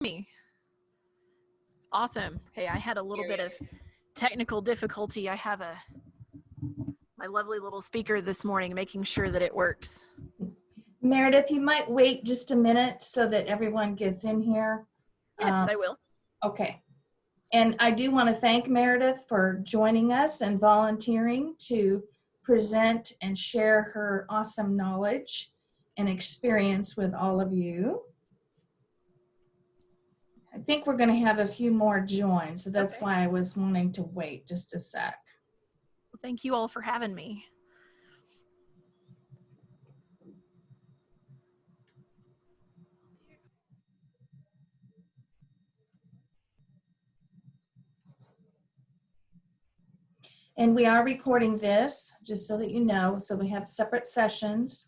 Me. Awesome. Hey, I had a little bit of technical difficulty. I have my lovely little speaker this morning, making sure that it works. Meredith, you might wait just a minute so that everyone gets in here. Yes, I will. Okay. And I do want to thank Meredith for joining us and volunteering to present and share her awesome knowledge and experience with all of you. I think we're going to have a few more join, so that's why I was wanting to wait just a sec. Well, thank you all for having me. And we are recording this, just so that you know, so we have separate sessions.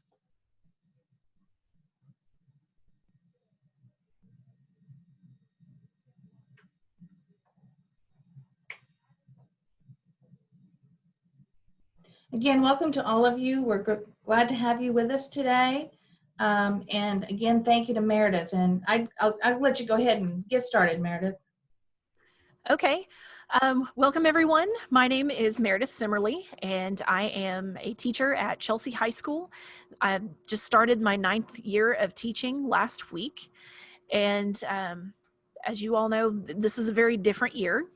Again, welcome to all of you. We're glad to have you with us today. And again, thank you to Meredith. And I'll let you go ahead and get started, Meredith. Okay. Welcome, everyone. My name is Meredith Simmerly, and I am a teacher at Chelsea High School. I just started my 9th year of teaching last week. And as you all know, this is a very different year.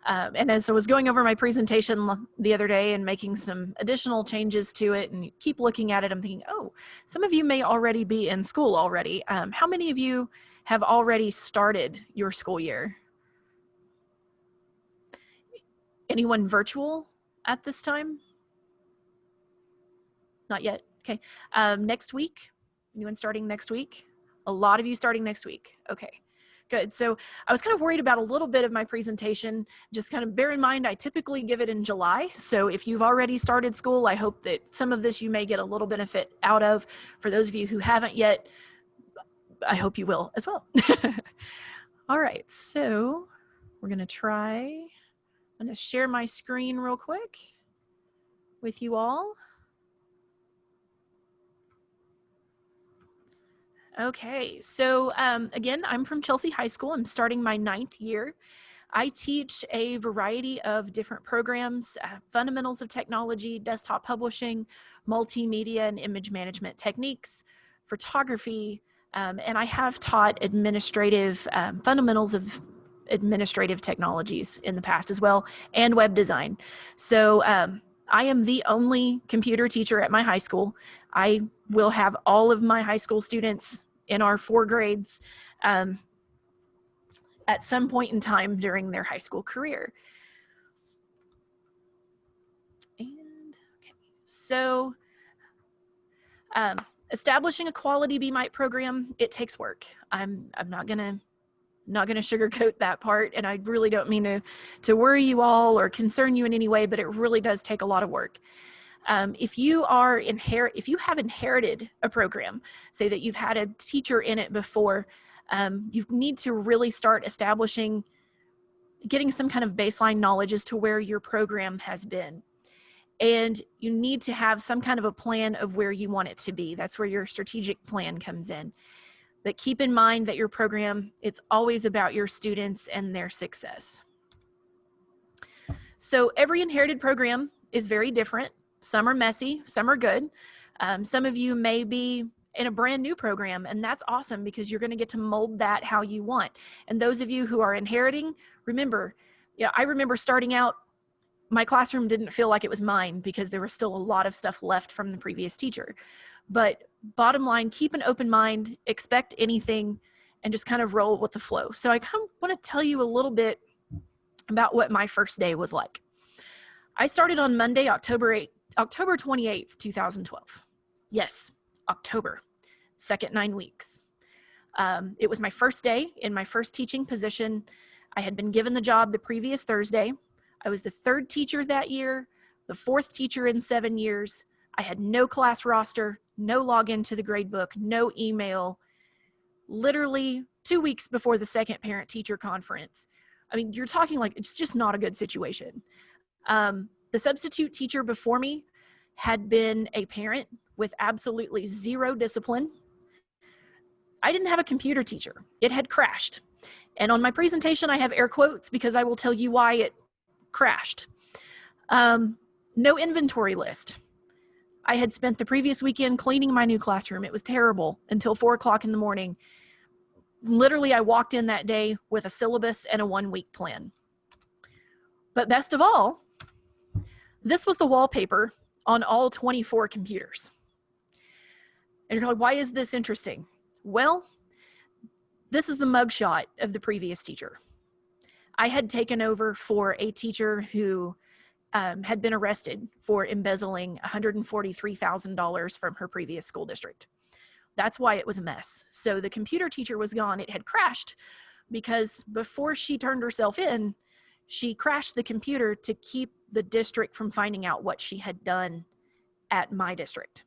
And as I was going over my presentation the other day and making some additional changes to it and keep looking at it, I'm thinking, oh, some of you may already be in school already. How many of you have already started your school year? Anyone virtual at this time? Not yet. Okay. Next week? Anyone starting next week? A lot of you starting next week. Okay. Good. So I was kind of worried about a little bit of my presentation. Just kind of bear in mind, I typically give it in July. So if you've already started school, I hope that some of this you may get a little benefit out of. For those of you who haven't yet, I hope you will as well. All right. So we're going to try. I'm going to share my screen real quick with you all. Okay, so again, I'm from Chelsea High School. I'm starting my 9th year. I teach a variety of different programs, fundamentals of technology, desktop publishing, multimedia and image management techniques, photography, and I have taught administrative fundamentals of administrative technologies in the past as well, and web design. So I am the only computer teacher at my high school. I will have all of my high school students in our 4 grades at some point in time during their high school career. And okay, so establishing a quality BMITE program, it takes work. I'm not gonna sugarcoat that part, and I really don't mean to worry you all or concern you in any way, but it really does take a lot of work. If you have inherited a program, say that you've had a teacher in it before, you need to really start getting some kind of baseline knowledge as to where your program has been. And you need to have some kind of a plan of where you want it to be. That's where your strategic plan comes in. But keep in mind that your program, it's always about your students and their success. So every inherited program is very different. Some are messy, some are good. Some of you may be in a brand new program, and that's awesome because you're going to get to mold that how you want. And those of you who are inheriting, remember, I remember starting out, my classroom didn't feel like it was mine because there was still a lot of stuff left from the previous teacher. But bottom line, keep an open mind, expect anything, and just kind of roll with the flow. So I kind of want to tell you a little bit about what my first day was like. I started on Monday, October 28th, 2012. Yes, October, second 9 weeks. It was my first day in my first teaching position. I had been given the job the previous Thursday. I was the 3rd teacher that year, the 4th teacher in 7 years. I had no class roster, no login to the gradebook, no email, literally 2 weeks before the second parent-teacher conference. I mean, you're talking like it's just not a good situation. The substitute teacher before me had been a parent with absolutely zero discipline. I didn't have a computer teacher. It had crashed. And on my presentation, I have air quotes because I will tell you why it crashed. No inventory list. I had spent the previous weekend cleaning my new classroom. It was terrible until 4 o'clock in the morning. Literally, I walked in that day with a syllabus and a 1-week plan. But best of all, this was the wallpaper on all 24 computers. And you're like, why is this interesting? Well, this is the mugshot of the previous teacher. I had taken over for a teacher who had been arrested for embezzling $143,000 from her previous school district. That's why it was a mess. So the computer teacher was gone. It had crashed because before she turned herself in, she crashed the computer to keep the district from finding out what she had done at my district.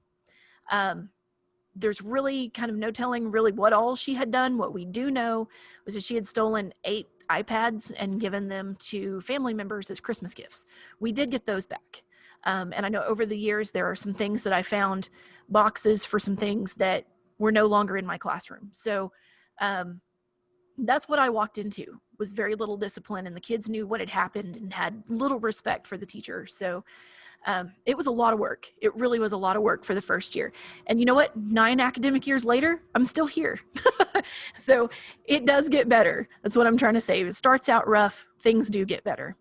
There's really kind of no telling really what all she had done. What we do know was that she had stolen 8 iPads and given them to family members as Christmas gifts. We did get those back. And I know over the years, there are some things that I found, boxes for some things that were no longer in my classroom. So that's what I walked into, was very little discipline, and the kids knew what had happened and had little respect for the teacher. So it was a lot of work. It really was a lot of work for the first year. And you know what? 9 academic years later, I'm still here. So it does get better. That's what I'm trying to say. If it starts out rough, things do get better.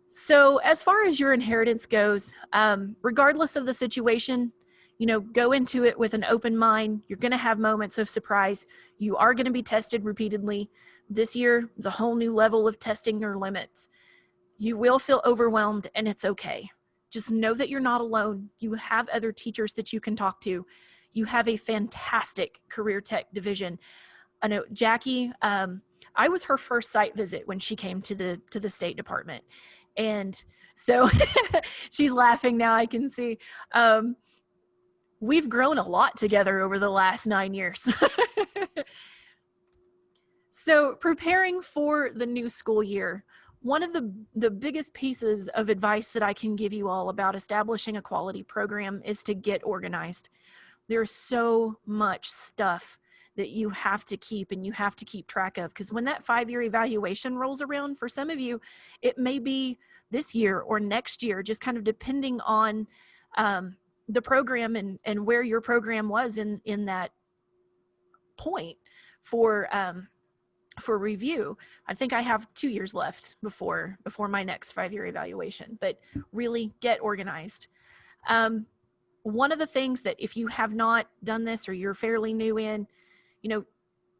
So as far as your inheritance goes, regardless of the situation, go into it with an open mind. You're going to have moments of surprise. You are going to be tested repeatedly. This year is a whole new level of testing your limits. You will feel overwhelmed, and it's okay. Just know that you're not alone. You have other teachers that you can talk to. You have a fantastic career tech division. I know Jackie, I was her first site visit when she came to the State Department. And so she's laughing now, I can see. We've grown a lot together over the last 9 years. So preparing for the new school year, one of the biggest pieces of advice that I can give you all about establishing a quality program is to get organized. There's so much stuff that you have to keep and you have to keep track of, because when that 5-year evaluation rolls around, for some of you, it may be this year or next year, just kind of depending on the program and where your program was in that point for review. I think I have 2 years left before my next 5-year evaluation, but really get organized. One of the things that, if you have not done this or you're fairly new in,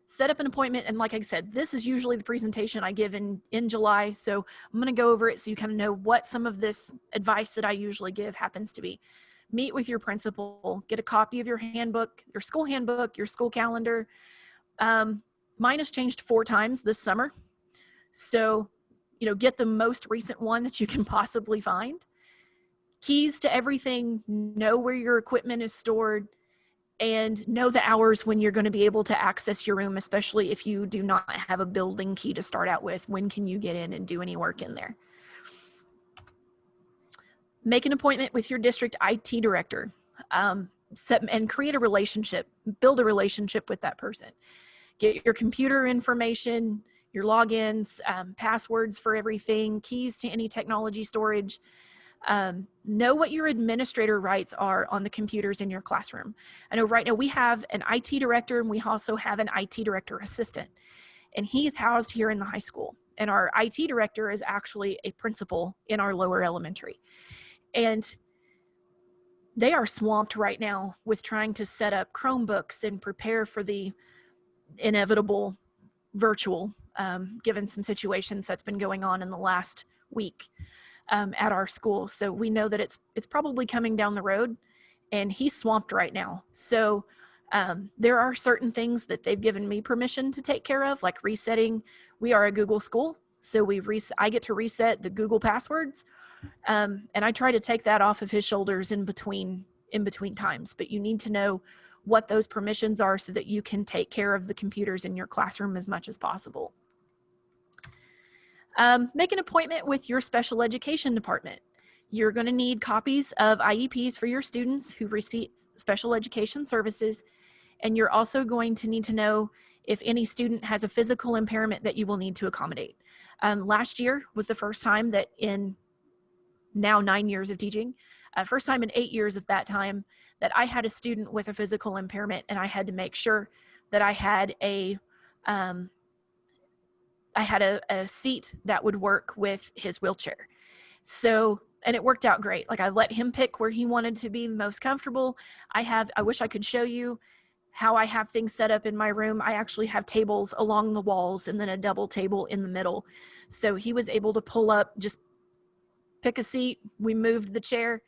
set up an appointment. And like I said, this is usually the presentation I give in July. So I'm going to go over it so you kind of know what some of this advice that I usually give happens to be. Meet with your principal, get a copy of your handbook, your school handbook, your school calendar. Mine has changed 4 times this summer. So, get the most recent one that you can possibly find. Keys to everything, know where your equipment is stored, and know the hours when you're going to be able to access your room, especially if you do not have a building key to start out with. When can you get in and do any work in there? Make an appointment with your district IT director. Set and create a relationship, build a relationship with that person. Get your computer information, your logins, passwords for everything, keys to any technology storage. Know what your administrator rights are on the computers in your classroom. I know right now we have an IT director, and we also have an IT director assistant, and he is housed here in the high school. And our IT director is actually a principal in our lower elementary. And they are swamped right now with trying to set up Chromebooks and prepare for the inevitable virtual, given some situations that's been going on in the last week at our school. So we know that it's probably coming down the road, and he's swamped right now. So there are certain things that they've given me permission to take care of, like resetting. We are a Google school, so I get to reset the Google passwords. And I try to take that off of his shoulders in between times, but you need to know what those permissions are so that you can take care of the computers in your classroom as much as possible. Make an appointment with your special education department. You're going to need copies of IEPs for your students who receive special education services, and you're also going to need to know if any student has a physical impairment that you will need to accommodate. Last year was the first time that in now 9 years of teaching, first time in 8 years at that time that I had a student with a physical impairment, and I had to make sure that I had a seat that would work with his wheelchair. So, and it worked out great. Like, I let him pick where he wanted to be most comfortable. I wish I could show you how I have things set up in my room. I actually have tables along the walls and then a double table in the middle. So he was able to pull up, just pick a seat. We moved the chair,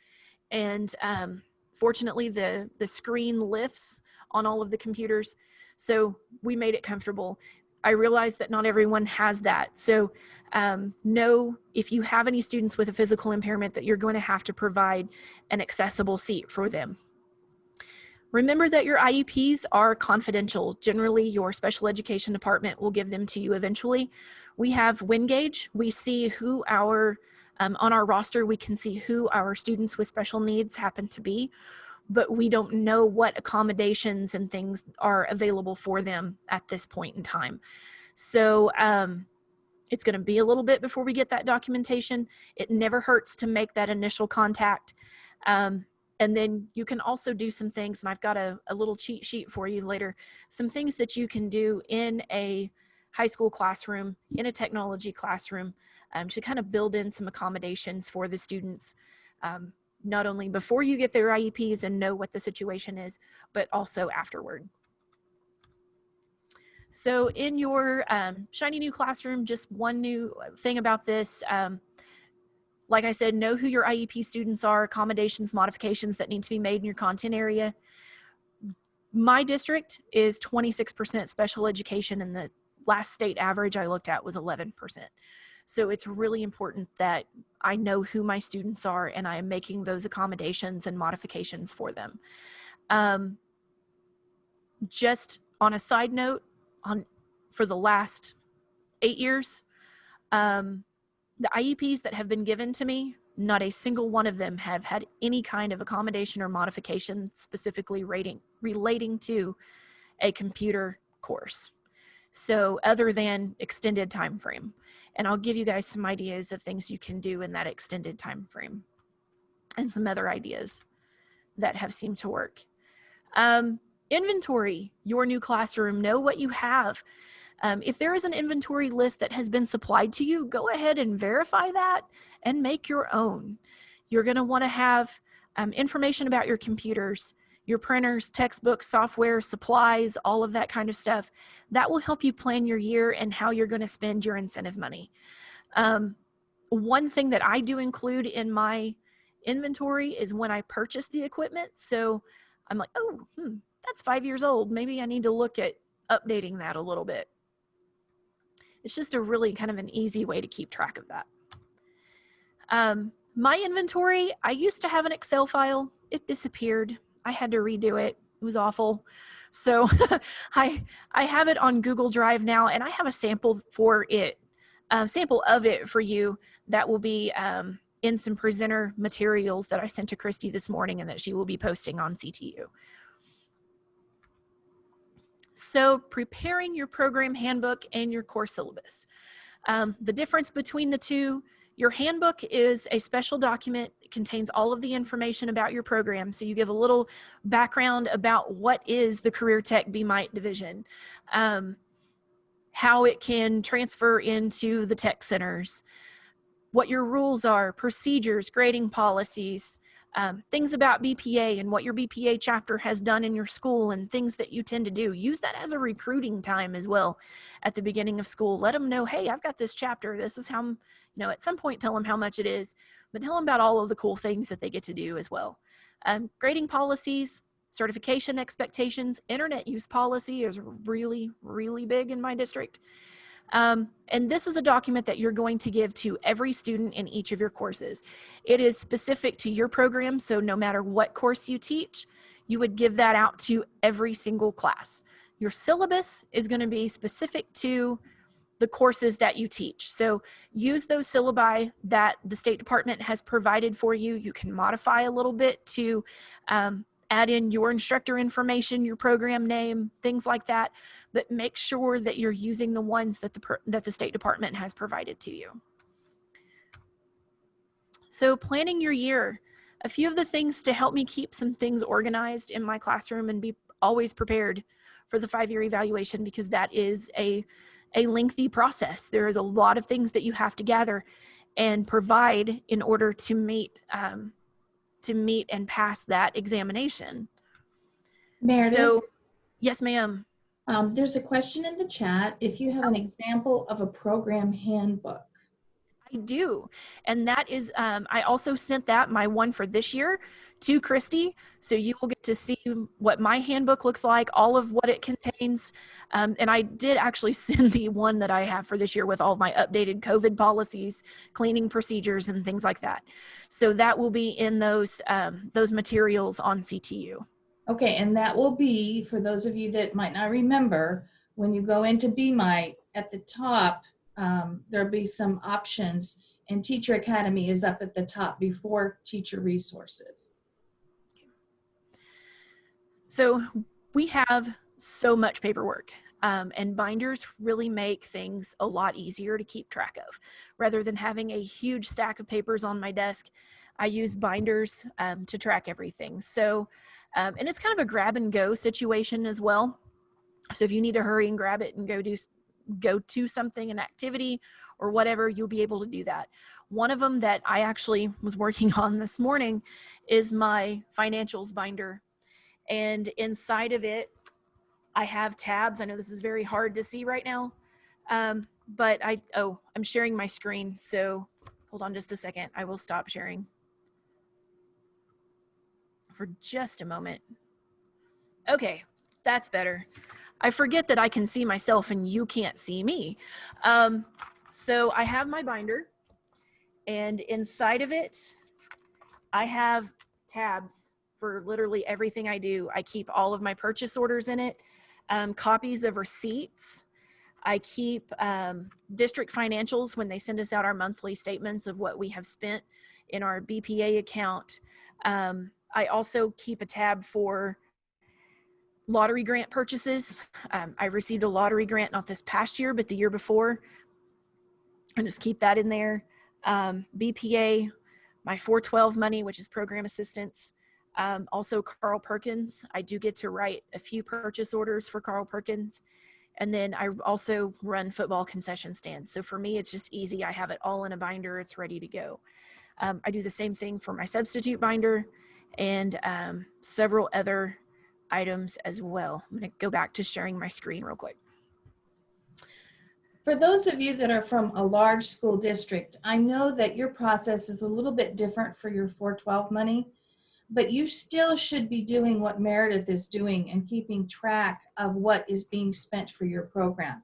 and fortunately the screen lifts on all of the computers. So we made it comfortable. I realize that not everyone has that. So know if you have any students with a physical impairment that you're going to have to provide an accessible seat for them. Remember that your IEPs are confidential. Generally, your special education department will give them to you eventually. We have WinGauge. We see who on our roster, we can see who our students with special needs happen to be, but we don't know what accommodations and things are available for them at this point in time. So it's going to be a little bit before we get that documentation. It never hurts to make that initial contact. And then you can also do some things, and I've got a little cheat sheet for you later, some things that you can do in a high school classroom, in a technology classroom, to kind of build in some accommodations for the students, not only before you get their IEPs and know what the situation is, but also afterward. So in your shiny new classroom, just one new thing about this, like I said, know who your IEP students are, accommodations, modifications that need to be made in your content area. My district is 26% special education, and the last state average I looked at was 11%. So it's really important that I know who my students are and I am making those accommodations and modifications for them. Just on a side note, for the last 8 years, the IEPs that have been given to me, not a single one of them have had any kind of accommodation or modification specifically relating to a computer course. So other than extended time frame. And I'll give you guys some ideas of things you can do in that extended time frame and some other ideas that have seemed to work. Inventory your new classroom. Know what you have. If there is an inventory list that has been supplied to you, go ahead and verify that and make your own. You're going to want to have information about your computers, your printers, textbooks, software, supplies, all of that kind of stuff. That will help you plan your year and how you're going to spend your incentive money. One thing that I do include in my inventory is when I purchase the equipment. So I'm like, oh, that's 5 years old. Maybe I need to look at updating that a little bit. It's just a really kind of an easy way to keep track of that. My inventory, I used to have an Excel file. It disappeared. I had to redo it. It was awful. So I have it on Google Drive now, and I have a sample for it, sample of it for you that will be in some presenter materials that I sent to Christy this morning and that she will be posting on CTU. So preparing your program handbook and your course syllabus. The difference between the two, your handbook is a special document. It contains all of the information about your program. So you give a little background about what is the Career Tech BMITE division, how it can transfer into the tech centers, what your rules are, procedures, grading policies, things about BPA and what your BPA chapter has done in your school and things that you tend to do. Use that as a recruiting time as well at the beginning of school. Let them know, hey, I've got this chapter. This is how, at some point tell them how much it is, but tell them about all of the cool things that they get to do as well. Grading policies, certification expectations, internet use policy is really, really big in my district. And this is a document that you're going to give to every student in each of your courses. It is specific to your program, so no matter what course you teach, you would give that out to every single class. Your syllabus is going to be specific to the courses that you teach. So use those syllabi that the State Department has provided for you. You can modify a little bit to add in your instructor information, your program name, things like that, but make sure that you're using the ones that the State Department has provided to you. So planning your year, a few of the things to help me keep some things organized in my classroom and be always prepared for the 5-year evaluation, because that is a lengthy process. There is a lot of things that you have to gather and provide in order to meet and pass that examination. Meredith, So, yes, ma'am. there's a question in the chat. If you have an example of a program handbook. I do. And that is, I also sent my one for this year to Christy. So you will get to see what my handbook looks like, all of what it contains. And I did actually send the one that I have for this year with all my updated COVID policies, cleaning procedures, and things like that. So that will be in those materials on CTU. Okay, and that will be, for those of you that might not remember, when you go into BMITE, at the top, there'll be some options, and Teacher Academy is up at the top before Teacher Resources. So we have so much paperwork, and binders really make things a lot easier to keep track of. Rather than having a huge stack of papers on my desk, I use binders to track everything. So, and it's kind of a grab and go situation as well. So if you need to hurry and grab it and go to something, an activity or whatever, you'll be able to do that. One of them that I actually was working on this morning is my financials binder. And inside of it, I have tabs. I know this is very hard to see right now, but I'm sharing my screen. So hold on just a second. I will stop sharing for just a moment. Okay, that's better. I forget that I can see myself and you can't see me. So I have my binder, and inside of it, I have tabs for literally everything I do. I keep all of my purchase orders in it, copies of receipts. I keep district financials when they send us out our monthly statements of what we have spent in our BPA account. I also keep a tab for lottery grant purchases. I received a lottery grant not this past year, but the year before. And just keep that in there. BPA, my 412 money, which is program assistance. Also Carl Perkins. I do get to write a few purchase orders for Carl Perkins. And then I also run football concession stands. So for me, it's just easy. I have it all in a binder. It's ready to go. I do the same thing for my substitute binder and several other items as well. I'm going to go back to sharing my screen real quick. For those of you that are from a large school district, I know that your process is a little bit different for your 412 money, but you still should be doing what Meredith is doing and keeping track of what is being spent for your program.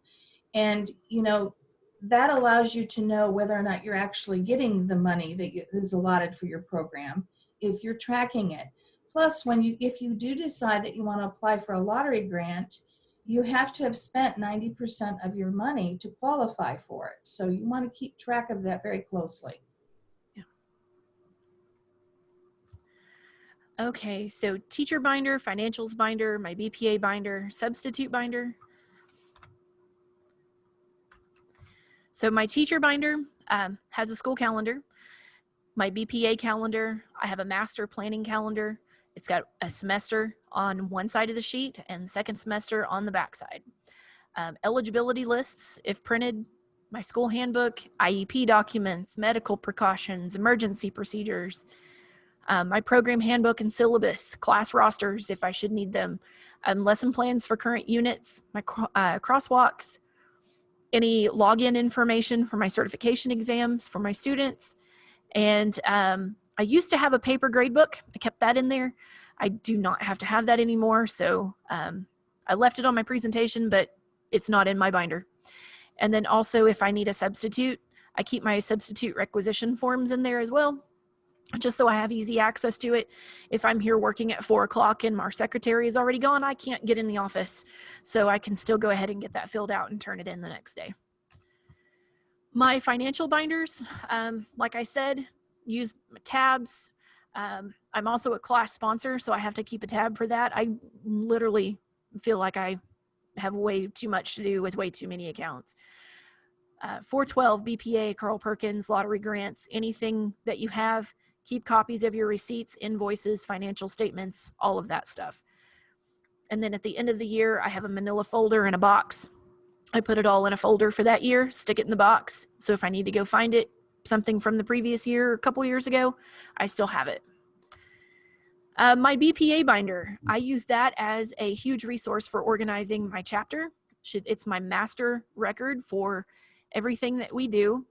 And, you know, that allows you to know whether or not you're actually getting the money that is allotted for your program if you're tracking it. Plus, if you do decide that you want to apply for a lottery grant, you have to have spent 90% of your money to qualify for it. So you want to keep track of that very closely. Yeah. Okay, so teacher binder, financials binder, my BPA binder, substitute binder. So my teacher binder has a school calendar. My BPA calendar, I have a master planning calendar. It's got a semester on one side of the sheet and second semester on the back side. Eligibility lists, if printed, my school handbook, IEP documents, medical precautions, emergency procedures, my program handbook and syllabus, class rosters if I should need them, lesson plans for current units, my crosswalks, any login information for my certification exams for my students. And I used to have a paper gradebook. I kept that in there. I do not have to have that anymore. So I left it on my presentation, but it's not in my binder. And then also if I need a substitute, I keep my substitute requisition forms in there as well, just so I have easy access to it. If I'm here working at 4 o'clock and our secretary is already gone, I can't get in the office. So I can still go ahead and get that filled out and turn it in the next day. My financial binders, like I said, use tabs. I I'm also a class sponsor, so I have to keep a tab for that. I literally feel like I have way too much to do with way too many accounts. 412, BPA, Carl Perkins, lottery grants, anything that you have, keep copies of your receipts, invoices, financial statements, all of that stuff. And then at the end of the year, I have a manila folder and a box. I put it all in a folder for that year, stick it in the box. So if I need to go find it, something from the previous year, a couple years ago, I still have it. My BPA Binder, I use that as a huge resource for organizing my chapter. It's my master record for everything that we do.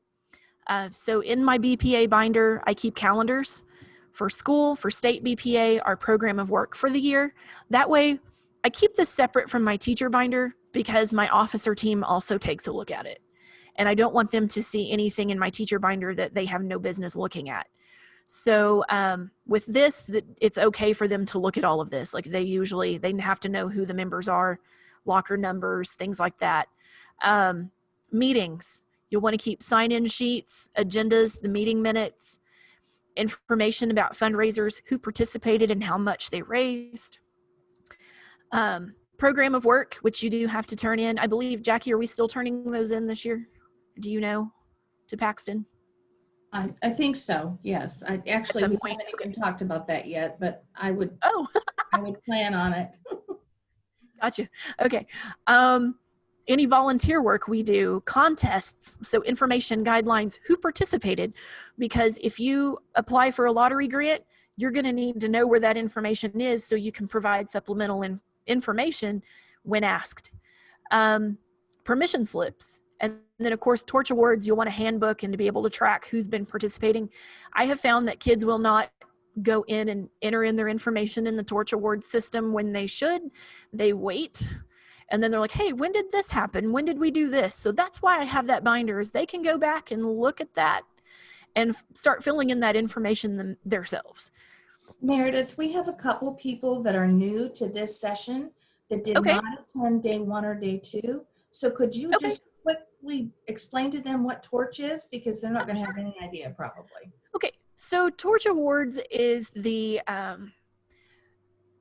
So in my BPA Binder, I keep calendars for school, for state BPA, our program of work for the year. That way, I keep this separate from my teacher binder because my officer team also takes a look at it. And I don't want them to see anything in my teacher binder that they have no business looking at. So with this, it's okay for them to look at all of this. Like they have to know who the members are, locker numbers, things like that. Meetings, you'll want to keep sign-in sheets, agendas, the meeting minutes, information about fundraisers, who participated and how much they raised. Program of work, which you do have to turn in. I believe, Jackie, are we still turning those in this year? Do you know, to Paxton? I think so, yes. We haven't even talked about that yet, but I would plan on it. Gotcha. Okay. Any volunteer work we do, contests, so information, guidelines, who participated, because if you apply for a lottery grant, you're going to need to know where that information is so you can provide supplemental information when asked. Permission slips. And then, of course, torch awards, you'll want a handbook and to be able to track who's been participating. I have found that kids will not go in and enter in their information in the torch award system when they should. They wait. And then they're like, hey, when did this happen? When did we do this? So that's why I have that binder, is they can go back and look at that and start filling in that information themselves. Meredith, we have a couple people that are new to this session that did not attend day 1 or day 2. So could you just quickly explain to them what torch is? Because they're not going to have any idea probably. Okay, so Torch Awards is the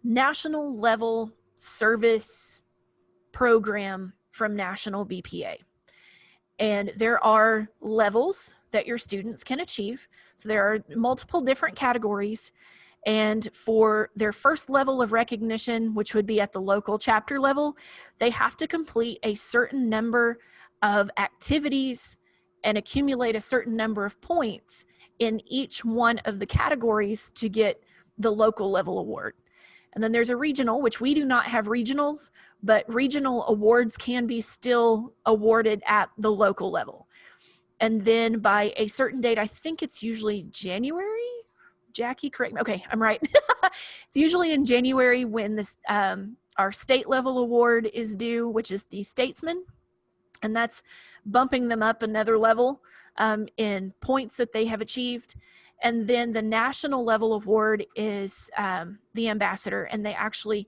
national level service program from National BPA. And there are levels that your students can achieve. So there are multiple different categories. And for their first level of recognition, which would be at the local chapter level, they have to complete a certain number of activities and accumulate a certain number of points in each one of the categories to get the local level award. And then there's a regional, which we do not have regionals, but regional awards can be still awarded at the local level. And then by a certain date, I think it's usually January. Jackie, correct me. Okay, I'm right. It's usually in January when this our state level award is due, which is the Statesman. And that's bumping them up another level in points that they have achieved. And then the national level award is the Ambassador. And they actually,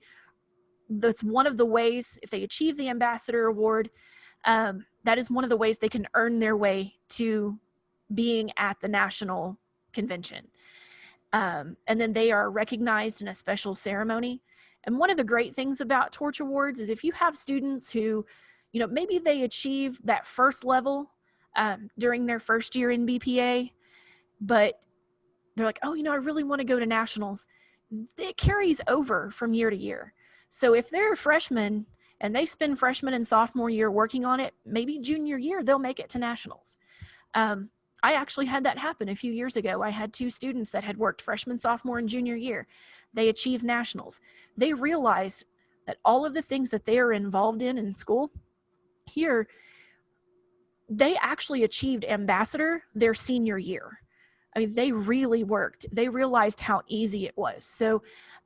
that's one of the ways, if they achieve the Ambassador award, that is one of the ways they can earn their way to being at the national convention. And then they are recognized in a special ceremony. And one of the great things about Torch Awards is if you have students who, you know, maybe they achieve that first level during their first year in BPA, but they're like, oh, you know, I really want to go to nationals. It carries over from year to year. So if they're a freshman and they spend freshman and sophomore year working on it, maybe junior year, they'll make it to nationals. I actually had that happen a few years ago. I had 2 students that had worked freshman, sophomore, and junior year. They achieved nationals. They realized that all of the things that they are involved in school here, they actually achieved Ambassador their senior year. I mean, they really worked. They realized how easy it was. So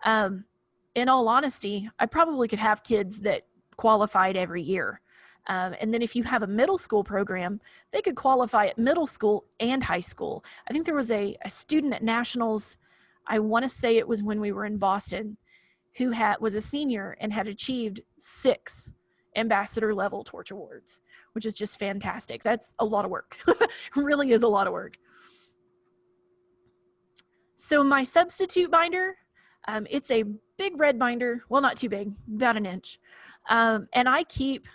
in all honesty, I probably could have kids that qualified every year. And then if you have a middle school program, they could qualify at middle school and high school. I think there was a student at nationals, I want to say it was when we were in Boston, who was a senior and had achieved 6 ambassador level Torch Awards, which is just fantastic. That's a lot of work. Really is a lot of work. So my substitute binder, it's a big red binder. Well, not too big, about an inch. And I keep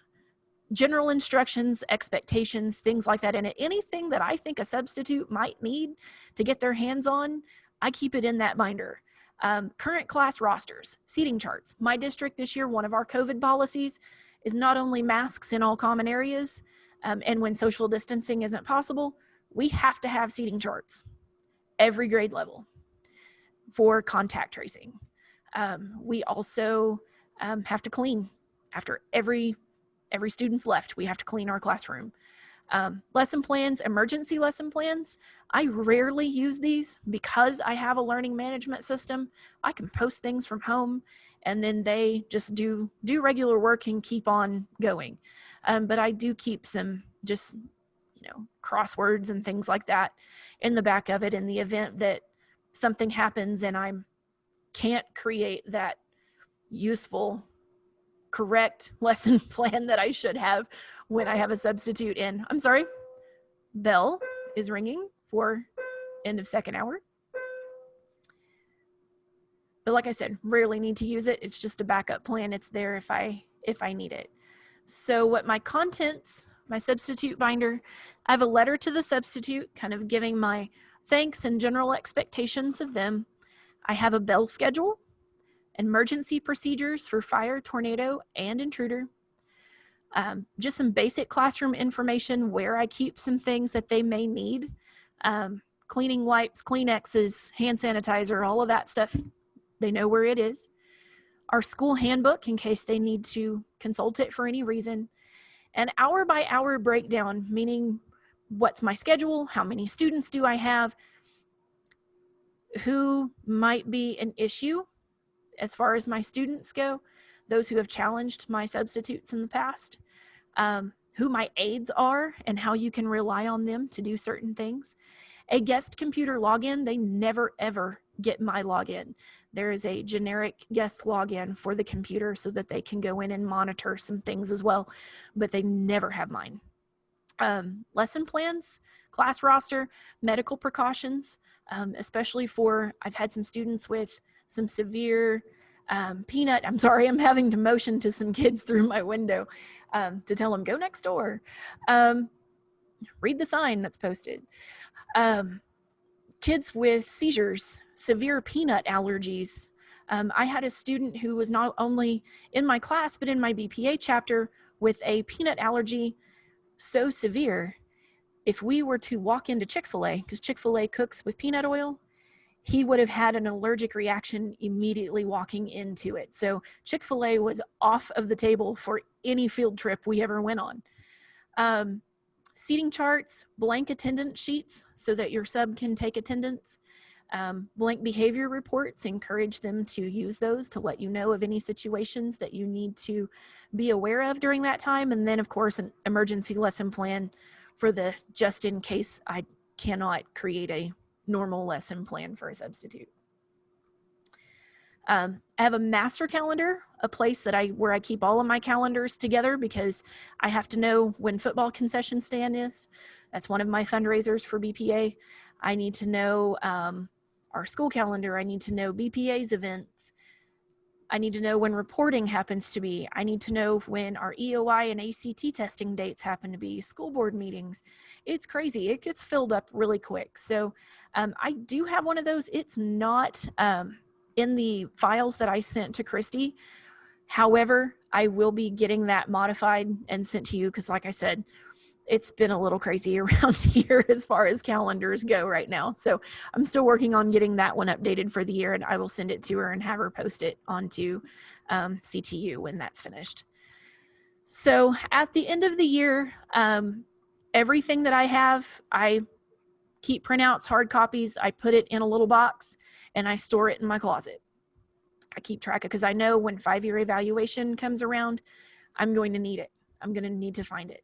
general instructions, expectations, things like that in it. Anything that I think a substitute might need to get their hands on, I keep it in that binder. Current class rosters, seating charts. My district this year, one of our COVID policies is not only masks in all common areas, and when social distancing isn't possible, we have to have seating charts, every grade level, for contact tracing. We also have to clean after every student's left. We have to clean our classroom. Lesson plans, emergency lesson plans, I rarely use these because I have a learning management system. I can post things from home and then they just do regular work and keep on going. But I do keep some just, crosswords and things like that in the back of it in the event that something happens and I can't create that useful, correct lesson plan that I should have when I have a substitute in. I'm sorry, bell is ringing for end of second hour. But like I said, rarely need to use it. It's just a backup plan. It's there if I need it. So what my contents, my substitute binder, I have a letter to the substitute, kind of giving my thanks and general expectations of them. I have a bell schedule, emergency procedures for fire, tornado, and intruder. Just some basic classroom information, where I keep some things that they may need. Cleaning wipes, Kleenexes, hand sanitizer, all of that stuff. They know where it is. Our school handbook in case they need to consult it for any reason. An hour by hour breakdown, meaning what's my schedule, how many students do I have, who might be an issue as far as my students go, those who have challenged my substitutes in the past, who my aides are and how you can rely on them to do certain things. A guest computer login, they never ever get my login. There is a generic guest login for the computer so that they can go in and monitor some things as well, but they never have mine. Lesson plans, class roster, medical precautions, especially for, I've had some students with some severe peanut, I'm sorry, I'm having to motion to some kids through my window to tell them, go next door. Read the sign that's posted. Kids with seizures, severe peanut allergies. I had a student who was not only in my class, but in my BPA chapter with a peanut allergy so severe, if we were to walk into Chick-fil-A, because Chick-fil-A cooks with peanut oil, he would have had an allergic reaction immediately walking into it. So Chick-fil-A was off of the table for any field trip we ever went on. Seating charts, blank attendance sheets so that your sub can take attendance. Blank behavior reports, encourage them to use those to let you know of any situations that you need to be aware of during that time. And then of course, an emergency lesson plan for the just in case I cannot create a normal lesson plan for a substitute. I have a master calendar, a place where I keep all of my calendars together because I have to know when football concession stand is. That's one of my fundraisers for BPA. I need to know our school calendar. I need to know BPA's events. I need to know when reporting happens to be. I need to know when our EOI and ACT testing dates happen to be, school board meetings. It's crazy. It gets filled up really quick. So I do have one of those. It's not in the files that I sent to Christy. However, I will be getting that modified and sent to you because like I said, it's been a little crazy around here as far as calendars go right now. So I'm still working on getting that one updated for the year, and I will send it to her and have her post it onto CTU when that's finished. So at the end of the year, everything that I have, I keep printouts, hard copies, I put it in a little box and I store it in my closet. I keep track of, because I know when 5-year evaluation comes around, I'm going to need it. I'm going to need to find it.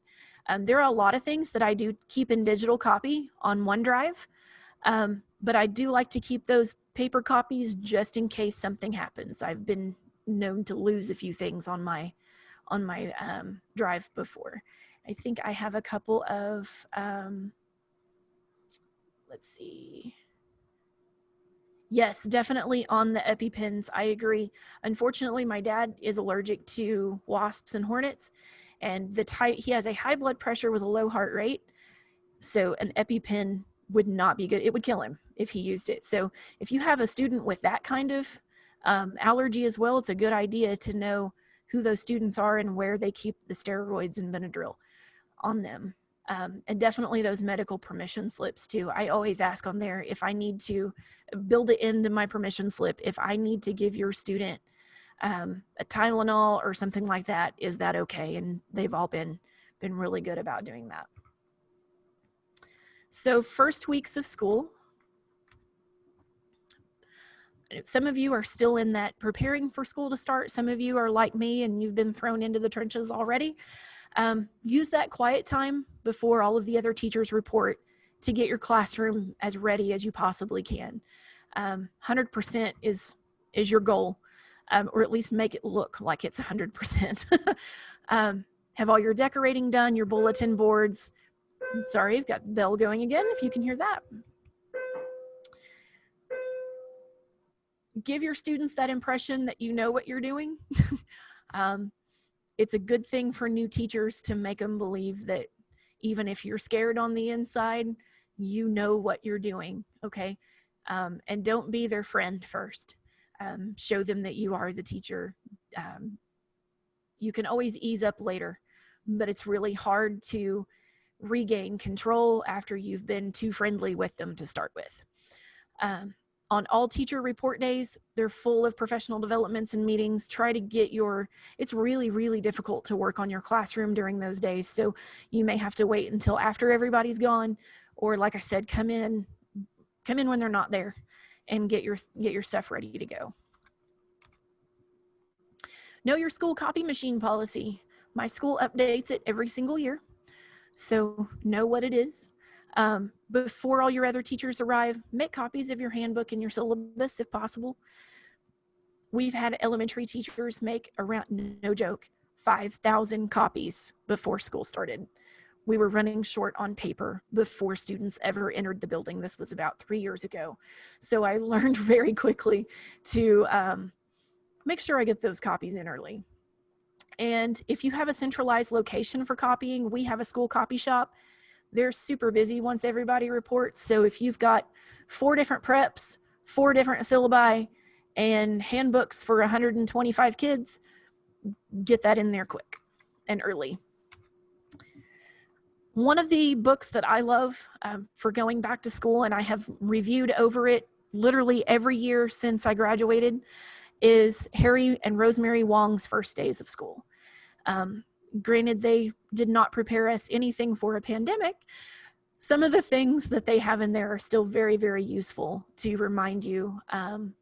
There are a lot of things that I do keep in digital copy on OneDrive, but I do like to keep those paper copies just in case something happens. I've been known to lose a few things on my drive before. I think I have a couple of, let's see. Yes, definitely on the EpiPens. I agree. Unfortunately, my dad is allergic to wasps and hornets, and he has a high blood pressure with a low heart rate. So an EpiPen would not be good. It would kill him if he used it. So if you have a student with that kind of allergy as well, it's a good idea to know who those students are and where they keep the steroids and Benadryl on them. And definitely those medical permission slips too. I always ask on there if I need to build it into my permission slip. If I need to give your student a Tylenol or something like that, is that okay? And they've all been really good about doing that. So first weeks of school, some of you are still in that preparing for school to start. Some of you are like me and you've been thrown into the trenches already. Use that quiet time before all of the other teachers report to get your classroom as ready as you possibly can. 100% is your goal, or at least make it look like it's 100%. Have all your decorating done, your bulletin boards. Sorry, I've got the bell going again, if you can hear that. Give your students that impression that you know what you're doing. It's a good thing for new teachers to make them believe that even if you're scared on the inside, you know what you're doing, okay? And don't be their friend first. Show them that you are the teacher. You can always ease up later, but it's really hard to regain control after you've been too friendly with them to start with. On all teacher report days, they're full of professional developments and meetings. Try to get it's really, really difficult to work on your classroom during those days. So you may have to wait until after everybody's gone, or like I said, come in when they're not there and get your stuff ready to go. Know your school copy machine policy. My school updates it every single year. So know what it is. Before all your other teachers arrive, make copies of your handbook and your syllabus if possible. We've had elementary teachers make around, no joke, 5,000 copies before school started. We were running short on paper before students ever entered the building. This was about 3 years ago. So I learned very quickly to make sure I get those copies in early. And if you have a centralized location for copying, we have a school copy shop. They're super busy once everybody reports. So if you've got 4 different preps, 4 different syllabi, and handbooks for 125 kids, get that in there quick and early. One of the books that I love for going back to school, and I have reviewed over it literally every year since I graduated, is Harry and Rosemary Wong's First Days of School. Granted, they did not prepare us anything for a pandemic. Some of the things that they have in there are still very, very useful to remind you, kind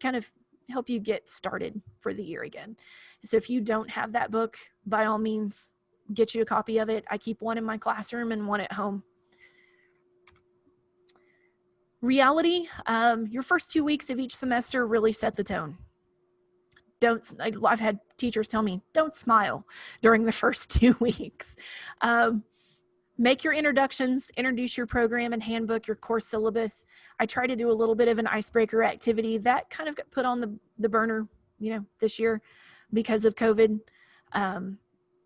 of help you get started for the year again. So if you don't have that book, by all means, get you a copy of it. I keep one in my classroom and one at home. Reality, your first 2 weeks of each semester really set the tone. I've had teachers tell me, don't smile during the first 2 weeks. Make your introductions, introduce your program and handbook, your course syllabus. I try to do a little bit of an icebreaker activity that kind of got put on the burner, this year because of COVID.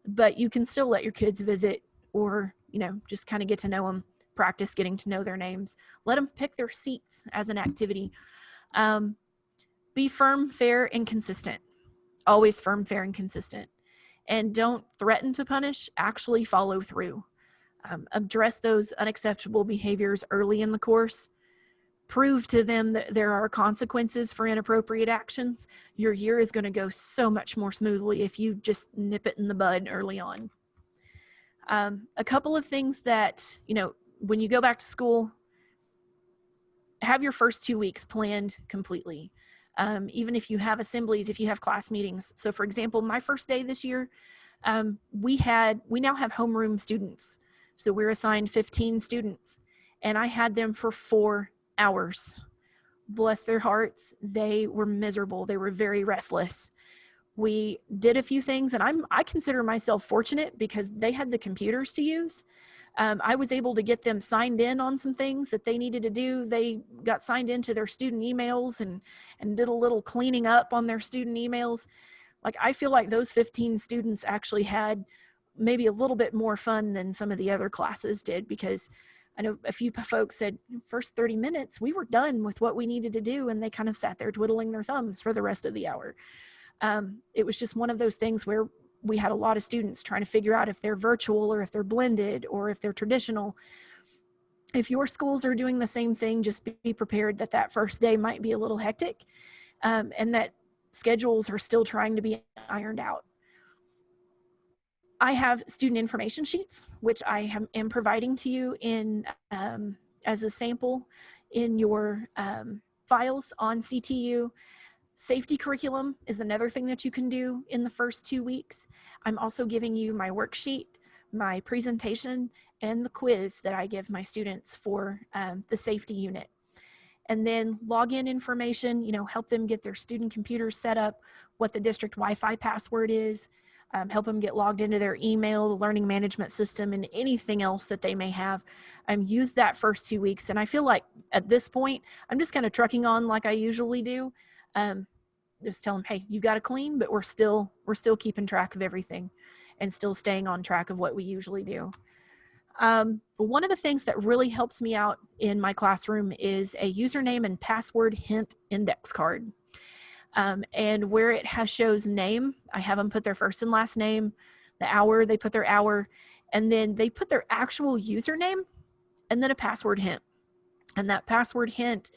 But you can still let your kids visit or, just kind of get to know them, practice getting to know their names. Let them pick their seats as an activity. Be firm, fair, and consistent. Always firm, fair, and consistent. And don't threaten to punish, actually follow through. Address those unacceptable behaviors early in the course. Prove to them that there are consequences for inappropriate actions. Your year is going to go so much more smoothly if you just nip it in the bud early on. A couple of things that, when you go back to school, have your first 2 weeks planned completely. Even if you have assemblies, if you have class meetings. So for example, my first day this year, we now have homeroom students. So we're assigned 15 students and I had them for 4 hours. Bless their hearts. They were miserable. They were very restless. We did a few things and I consider myself fortunate because they had the computers to use. I was able to get them signed in on some things that they needed to do. They got signed into their student emails and did a little cleaning up on their student emails. Like, I feel like those 15 students actually had maybe a little bit more fun than some of the other classes did, because I know a few folks said first 30 minutes, we were done with what we needed to do. And they kind of sat there twiddling their thumbs for the rest of the hour. It was just one of those things where we had a lot of students trying to figure out if they're virtual or if they're blended or if they're traditional. If your schools are doing the same thing, just be prepared that that first day might be a little hectic, and that schedules are still trying to be ironed out. I have student information sheets, which I am providing to you in as a sample in your files on CTU. Safety curriculum is another thing that you can do in the first 2 weeks. I'm also giving you my worksheet, my presentation, and the quiz that I give my students for the safety unit. And then login information, help them get their student computers set up, what the district Wi-Fi password is, help them get logged into their email, the learning management system, and anything else that they may have. Use that first 2 weeks. And I feel like at this point, I'm just kind of trucking on like I usually do. Just tell them, hey, you got to clean, but we're still keeping track of everything and still staying on track of what we usually do. One of the things that really helps me out in my classroom is a username and password hint index card. And where it shows name, I have them put their first and last name, the hour, they put their hour, and then they put their actual username and then a password hint. And that password hint,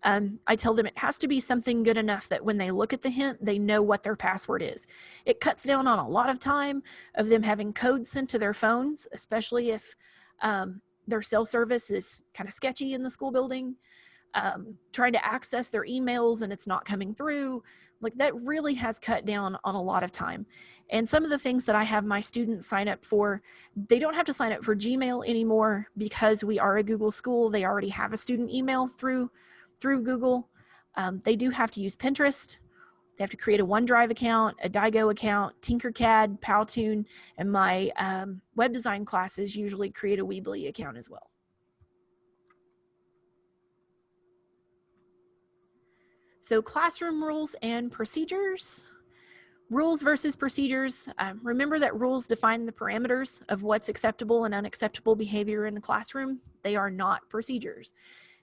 I tell them it has to be something good enough that when they look at the hint, they know what their password is. It cuts down on a lot of time of them having codes sent to their phones, especially if their cell service is kind of sketchy in the school building, trying to access their emails and it's not coming through. Like, that really has cut down on a lot of time. And some of the things that I have my students sign up for, they don't have to sign up for Gmail anymore because we are a Google school. They already have a student email through Google. They do have to use Pinterest. They have to create a OneDrive account, a Digo account, Tinkercad, Powtoon, and my web design classes usually create a Weebly account as well. So classroom rules and procedures. Rules versus procedures. Remember that rules define the parameters of what's acceptable and unacceptable behavior in the classroom. They are not procedures.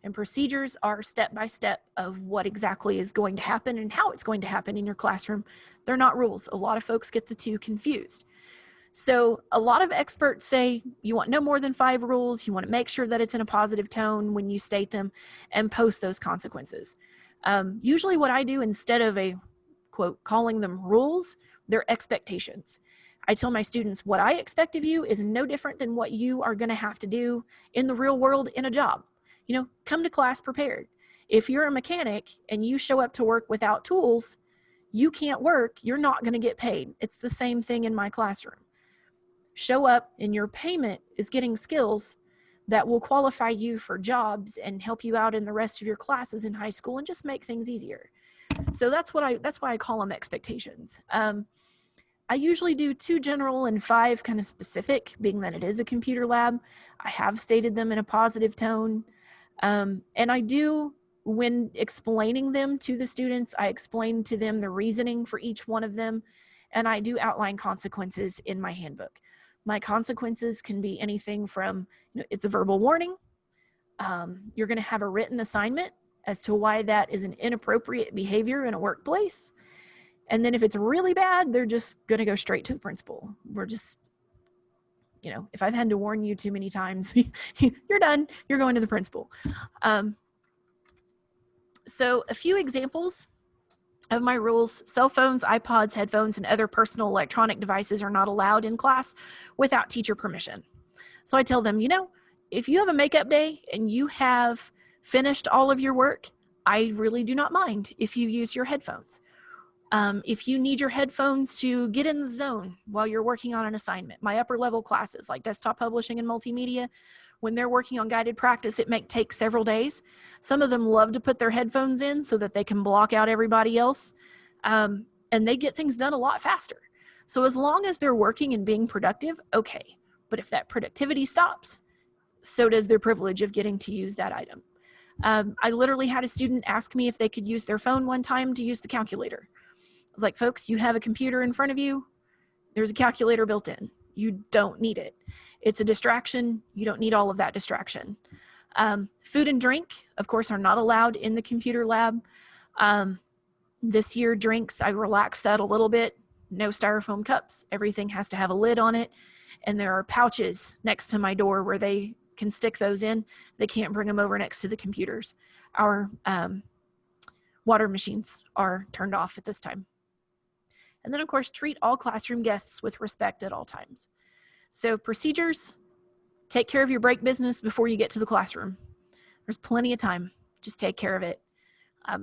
And procedures are step-by-step of what exactly is going to happen and how it's going to happen in your classroom. They're not rules. A lot of folks get the two confused. So a lot of experts say you want no more than 5 rules. You want to make sure that it's in a positive tone when you state them and post those consequences. Usually what I do, instead of a quote calling them rules, they're expectations. I tell my students what I expect of you is no different than what you are going to have to do in the real world in a job. Come to class prepared. If you're a mechanic and you show up to work without tools, you can't work, you're not going to get paid. It's the same thing in my classroom. Show up and your payment is getting skills that will qualify you for jobs and help you out in the rest of your classes in high school and just make things easier. So that's why I call them expectations. I usually do 2 general and 5 kind of specific, being that it is a computer lab. I have stated them in a positive tone. And I do, when explaining them to the students, I explain to them the reasoning for each one of them. And I do outline consequences in my handbook. My consequences can be anything from, it's a verbal warning. You're going to have a written assignment as to why that is an inappropriate behavior in a workplace. And then if it's really bad, they're just going to go straight to the principal. We're just, if I've had to warn you too many times, you're done. You're going to the principal. So a few examples of my rules: cell phones, iPods, headphones, and other personal electronic devices are not allowed in class without teacher permission. So I tell them, if you have a makeup day and you have finished all of your work, I really do not mind if you use your headphones. If you need your headphones to get in the zone while you're working on an assignment, my upper level classes like desktop publishing and multimedia, when they're working on guided practice, it may take several days. Some of them love to put their headphones in so that they can block out everybody else. And they get things done a lot faster. So as long as they're working and being productive, okay. But if that productivity stops, so does their privilege of getting to use that item. I literally had a student ask me if they could use their phone one time to use the calculator. I was like, folks, you have a computer in front of you. There's a calculator built in. You don't need it. It's a distraction. You don't need all of that distraction. Food and drink, of course, are not allowed in the computer lab. This year, drinks, I relaxed that a little bit. No styrofoam cups. Everything has to have a lid on it. And there are pouches next to my door where they can stick those in. They can't bring them over next to the computers. Our water machines are turned off at this time. And then, of course, treat all classroom guests with respect at all times. So procedures, take care of your break business before you get to the classroom. There's plenty of time. Just take care of it.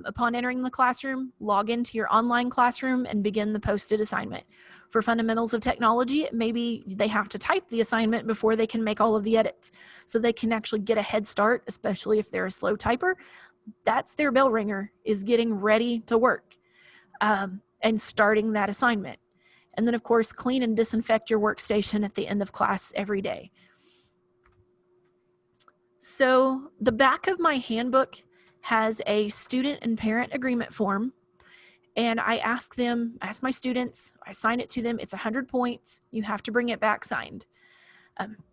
Upon entering the classroom, log into your online classroom and begin the posted assignment. For fundamentals of technology, maybe they have to type the assignment before they can make all of the edits. So they can actually get a head start, especially if they're a slow typer. That's their bell ringer, is getting ready to work and starting that assignment. And then, of course, clean and disinfect your workstation at the end of class every day. So the back of my handbook has a student and parent agreement form. And I ask my students, I assign it to them. It's 100 points. You have to bring it back signed.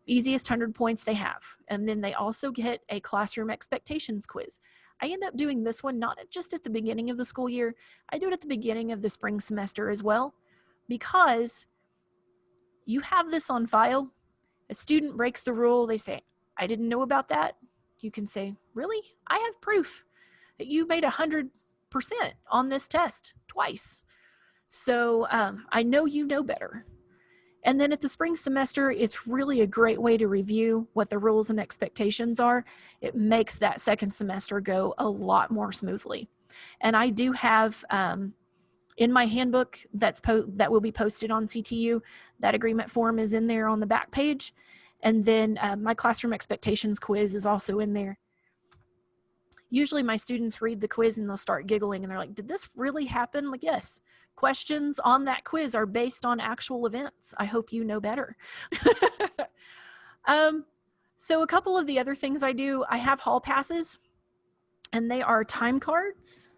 Easiest 100 points they have. And then they also get a classroom expectations quiz. I end up doing this one not just at the beginning of the school year. I do it at the beginning of the spring semester as well, because you have this on file. A student breaks the rule. They say, I didn't know about that. You can say, really? I have proof that you made 100% on this test twice. So I know you know better. And then at the spring semester, it's really a great way to review what the rules and expectations are. It makes that second semester go a lot more smoothly. And I do have in my handbook that will be posted on CTU, that agreement form is in there on the back page. And then my classroom expectations quiz is also in there. Usually my students read the quiz and they'll start giggling and they're like, did this really happen? Like, yes, questions on that quiz are based on actual events. I hope you know better. So a couple of the other things I do, I have hall passes, and they are time cards.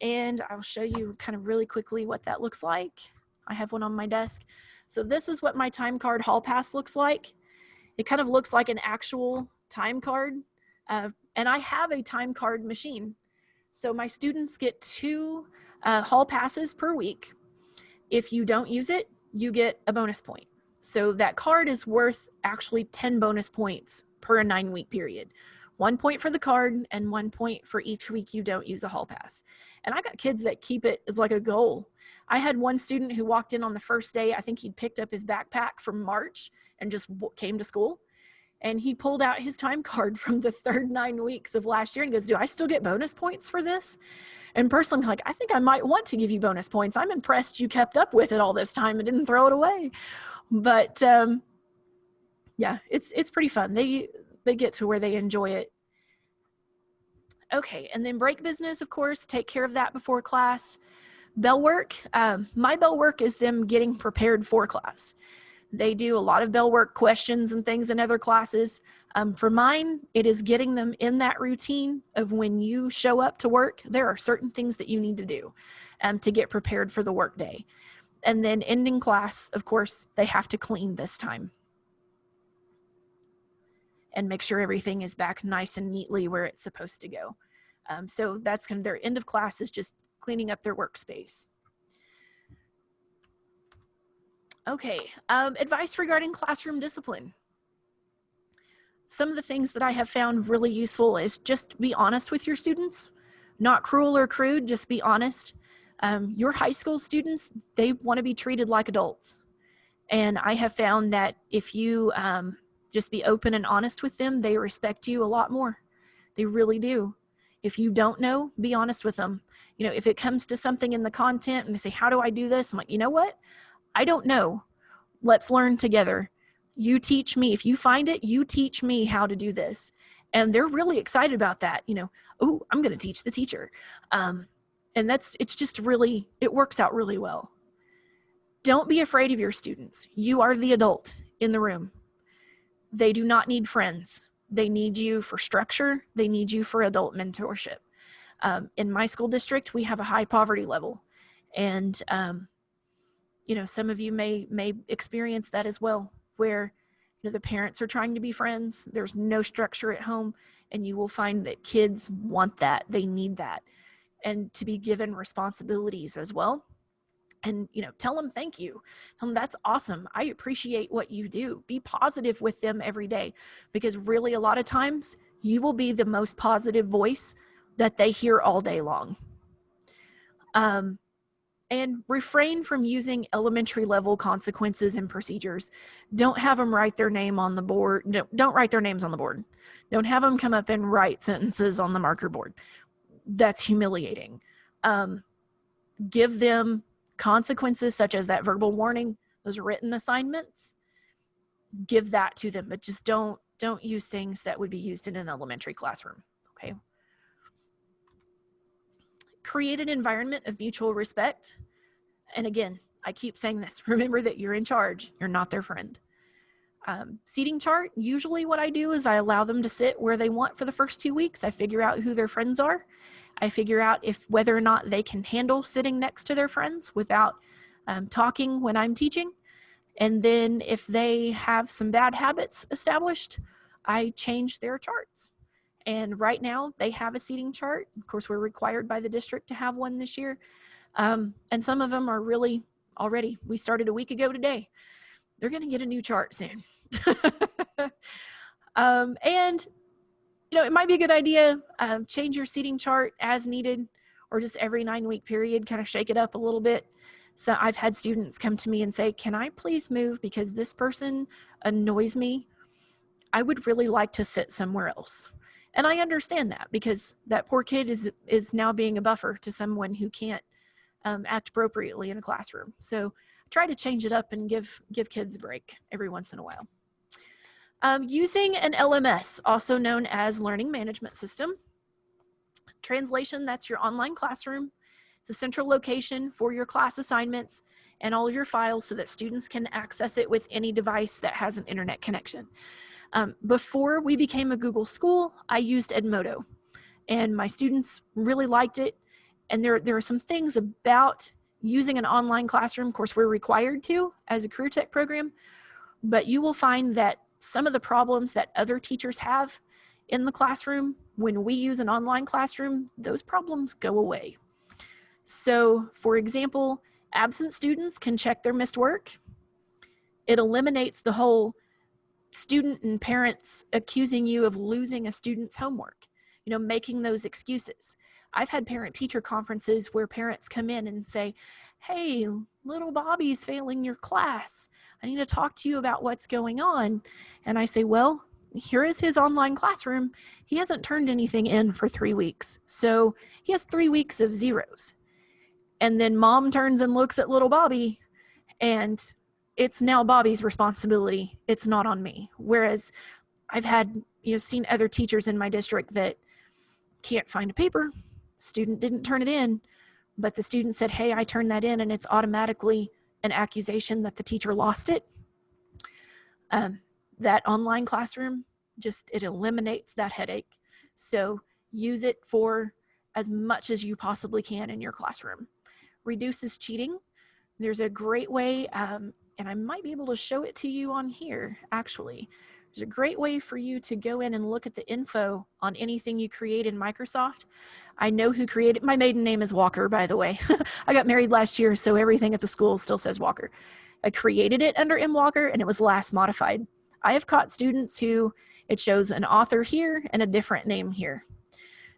And I'll show you kind of really quickly what that looks like. I have one on my desk. So this is what my time card hall pass looks like. It kind of looks like an actual time card. And I have a time card machine. So my students get 2 hall passes per week. If you don't use it, you get a bonus point. So that card is worth actually 10 bonus points per a 9-week period. 1 point for the card and 1 point for each week you don't use a hall pass. And I got kids that keep it as like a goal. I had one student who walked in on the first day. I think he'd picked up his backpack from March and just came to school. And he pulled out his time card from the third 9 weeks of last year and goes, do I still get bonus points for this? And personally, like, I think I might want to give you bonus points. I'm impressed you kept up with it all this time and didn't throw it away. But yeah, it's pretty fun. They get to where they enjoy it. Okay, and then break business, of course, take care of that before class. Bell work, my bell work is them getting prepared for class. They do a lot of bell work questions and things in other classes. For mine, it is getting them in that routine of when you show up to work, there are certain things that you need to do to get prepared for the work day. And then ending class, of course, they have to clean this time and make sure everything is back nice and neatly where it's supposed to go. So that's kind of their end of class, is just cleaning up their workspace. Okay, advice regarding classroom discipline. Some of the things that I have found really useful is just be honest with your students. Not cruel or crude, just be honest. Your high school students, they want to be treated like adults. And I have found that if you just be open and honest with them, they respect you a lot more. They really do. If you don't know, be honest with them. You know, if it comes to something in the content and they say, how do I do this? I'm like, you know what? I don't know. Let's learn together. You teach me. If you find it, you teach me how to do this. And they're really excited about that. You know, oh, I'm going to teach the teacher. And it's just really, it works out really well. Don't be afraid of your students. You are the adult in the room. They do not need friends. They need you for structure. They need you for adult mentorship. In my school district, we have a high poverty level. And, you know, some of you may experience that as well, where, you know, the parents are trying to be friends. There's no structure at home. And you will find that kids want that. They need that. And to be given responsibilities as well. And, you know, tell them thank you. Tell them that's awesome. I appreciate what you do. Be positive with them every day, because really a lot of times you will be the most positive voice that they hear all day long. And refrain from using elementary level consequences and procedures. Don't have them write their name on the board. Don't write their names on the board. Don't have them come up and write sentences on the marker board. That's humiliating. Give them consequences such as that verbal warning, those written assignments. Give that to them, but just don't use things that would be used in an elementary classroom. Okay. Create an environment of mutual respect. And again, I keep saying this, remember that you're in charge, you're not their friend. Seating chart, usually what I do is I allow them to sit where they want for the first 2 weeks. I figure out who their friends are. I figure out whether or not they can handle sitting next to their friends without talking when I'm teaching. And then if they have some bad habits established, I change their charts. And right now they have a seating chart. Of course, we're required by the district to have one this year. And some of them are really already, we started a week ago today. They're going to get a new chart soon. And, you know, it might be a good idea, change your seating chart as needed, or just every 9-week period, kind of shake it up a little bit. So I've had students come to me and say, can I please move because this person annoys me? I would really like to sit somewhere else. And I understand that, because that poor kid is now being a buffer to someone who can't act appropriately in a classroom. So try to change it up and give kids a break every once in a while. Using an LMS, also known as Learning Management System. Translation, that's your online classroom. It's a central location for your class assignments and all of your files so that students can access it with any device that has an internet connection. Before we became a Google school, I used Edmodo, and my students really liked it. And there are some things about using an online classroom. Of course, we're required to as a career tech program, but you will find that some of the problems that other teachers have in the classroom, when we use an online classroom, those problems go away. So, for example, absent students can check their missed work. It eliminates the whole student and parents accusing you of losing a student's homework, you know, making those excuses. I've had parent-teacher conferences where parents come in and say, hey, little Bobby's failing your class. I need to talk to you about what's going on. And I say, well, here is his online classroom. He hasn't turned anything in for 3 weeks. So he has 3 weeks of zeros. And then mom turns and looks at little Bobby, and it's now Bobby's responsibility. It's not on me. Whereas I've had, seen other teachers in my district that can't find a paper. Student didn't turn it in, but the student said, hey, I turned that in, and it's automatically an accusation that the teacher lost it. That online classroom, it eliminates that headache. So use it for as much as you possibly can in your classroom. Reduces cheating. There's a great way, and I might be able to show it to you on here, actually. There's a great way for you to go in and look at the info on anything you create in Microsoft. I know who created, my maiden name is Walker, by the way. I got married last year, so everything at the school still says Walker. I created it under M. Walker, and it was last modified. I have caught students who it shows an author here and a different name here.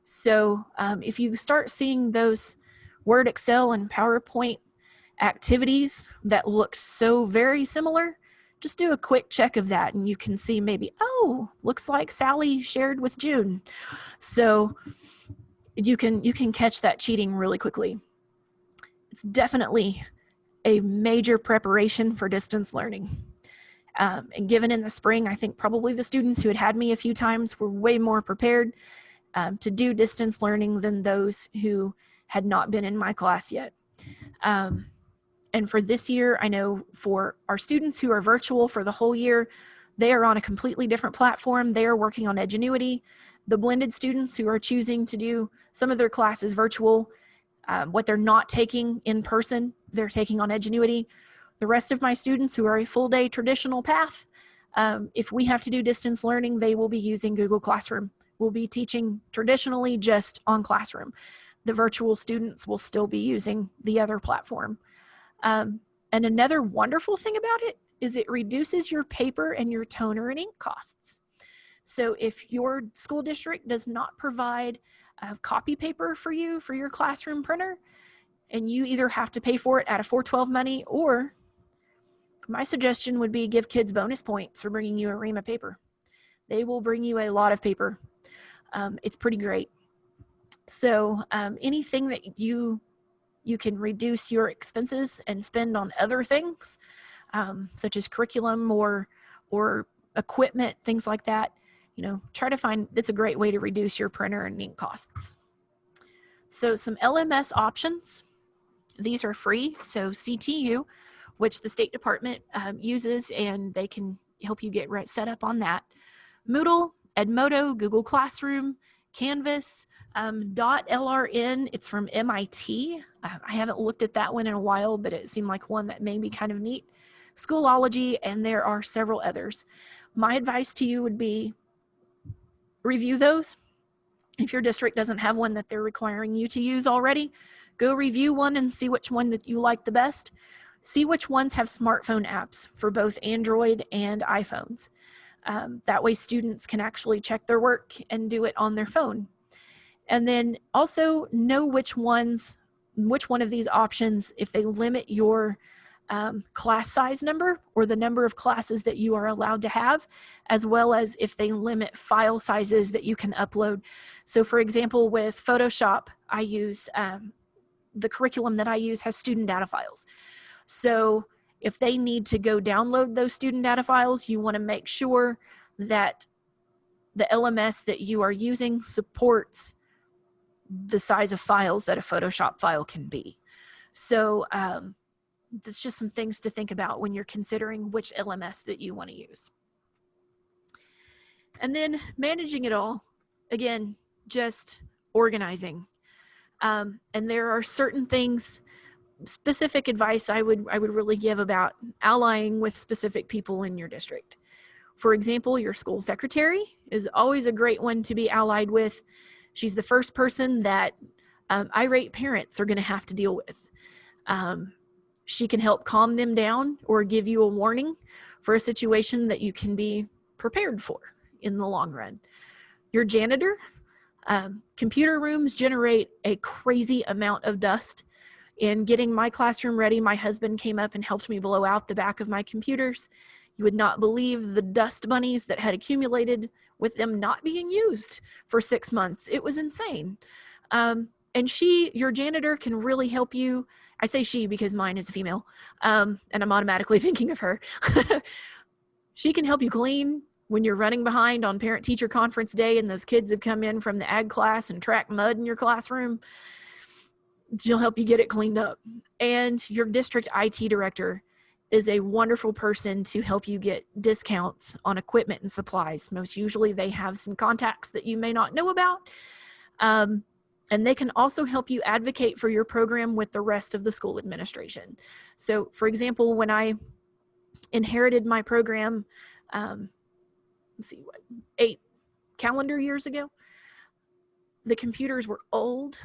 So if you start seeing those Word, Excel, and PowerPoint activities that look so very similar, just do a quick check of that and you can see maybe, oh, looks like Sally shared with June. So you can catch that cheating really quickly. It's definitely a major preparation for distance learning. And given in the spring, I think probably the students who had me a few times were way more prepared to do distance learning than those who had not been in my class yet. And for this year, I know for our students who are virtual for the whole year, They are on a completely different platform. They are working on Edgenuity. The blended students who are choosing to do some of their classes virtual, what they're not taking in person, they're taking on Edgenuity. The rest of my students who are a full day traditional path, if we have to do distance learning, they will be using Google Classroom. We'll be teaching traditionally just on Classroom. The virtual students will still be using the other platform. And another wonderful thing about it is it reduces your paper and your toner and ink costs. So if your school district does not provide copy paper for you for your classroom printer, and you either have to pay for it out of 412 money, or my suggestion would be give kids bonus points for bringing you a ream of paper. They will bring you a lot of paper. It's pretty great. So anything that you can reduce your expenses and spend on other things, such as curriculum or equipment, things like that, try to find, it's a great way to reduce your printer and ink costs. So some LMS options, these are free. So CTU, which the State Department uses, and they can help you get set up on that. Moodle, Edmodo, Google Classroom, Canvas, .lrn, it's from MIT. I haven't looked at that one in a while, but it seemed like one that may be kind of neat. Schoolology, and there are several others. My advice to you would be review those. If your district doesn't have one that they're requiring you to use already, go review one and see which one that you like the best. See which ones have smartphone apps for both Android and iPhones. That way students can actually check their work and do it on their phone. And then also know which one of these options, if they limit your class size number or the number of classes that you are allowed to have, as well as if they limit file sizes that you can upload. So for example, with Photoshop, I use, the curriculum that I use has student data files. So if they need to go download those student data files, you want to make sure that the LMS that you are using supports the size of files that a Photoshop file can be. So that's just some things to think about when you're considering which LMS that you want to use. And then managing it all, again, just organizing. And there are certain things, specific advice I would really give about allying with specific people in your district. For example, your school secretary is always a great one to be allied with. She's the first person that irate parents are going to have to deal with. She can help calm them down or give you a warning for a situation that you can be prepared for in the long run. Your janitor, computer rooms generate a crazy amount of dust. In getting my classroom ready, my husband came up and helped me blow out the back of my computers. You would not believe the dust bunnies that had accumulated with them not being used for 6 months. It was insane. And your janitor can really help you. I say she because mine is a female, and I'm automatically thinking of her. She can help you clean when you're running behind on parent-teacher conference day and those kids have come in from the ag class and tracked mud in your classroom. She'll help you get it cleaned up. And your district IT director is a wonderful person to help you get discounts on equipment and supplies. Most usually they have some contacts that you may not know about. And they can also help you advocate for your program with the rest of the school administration. So for example, when I inherited my program, 8 calendar years ago, the computers were old.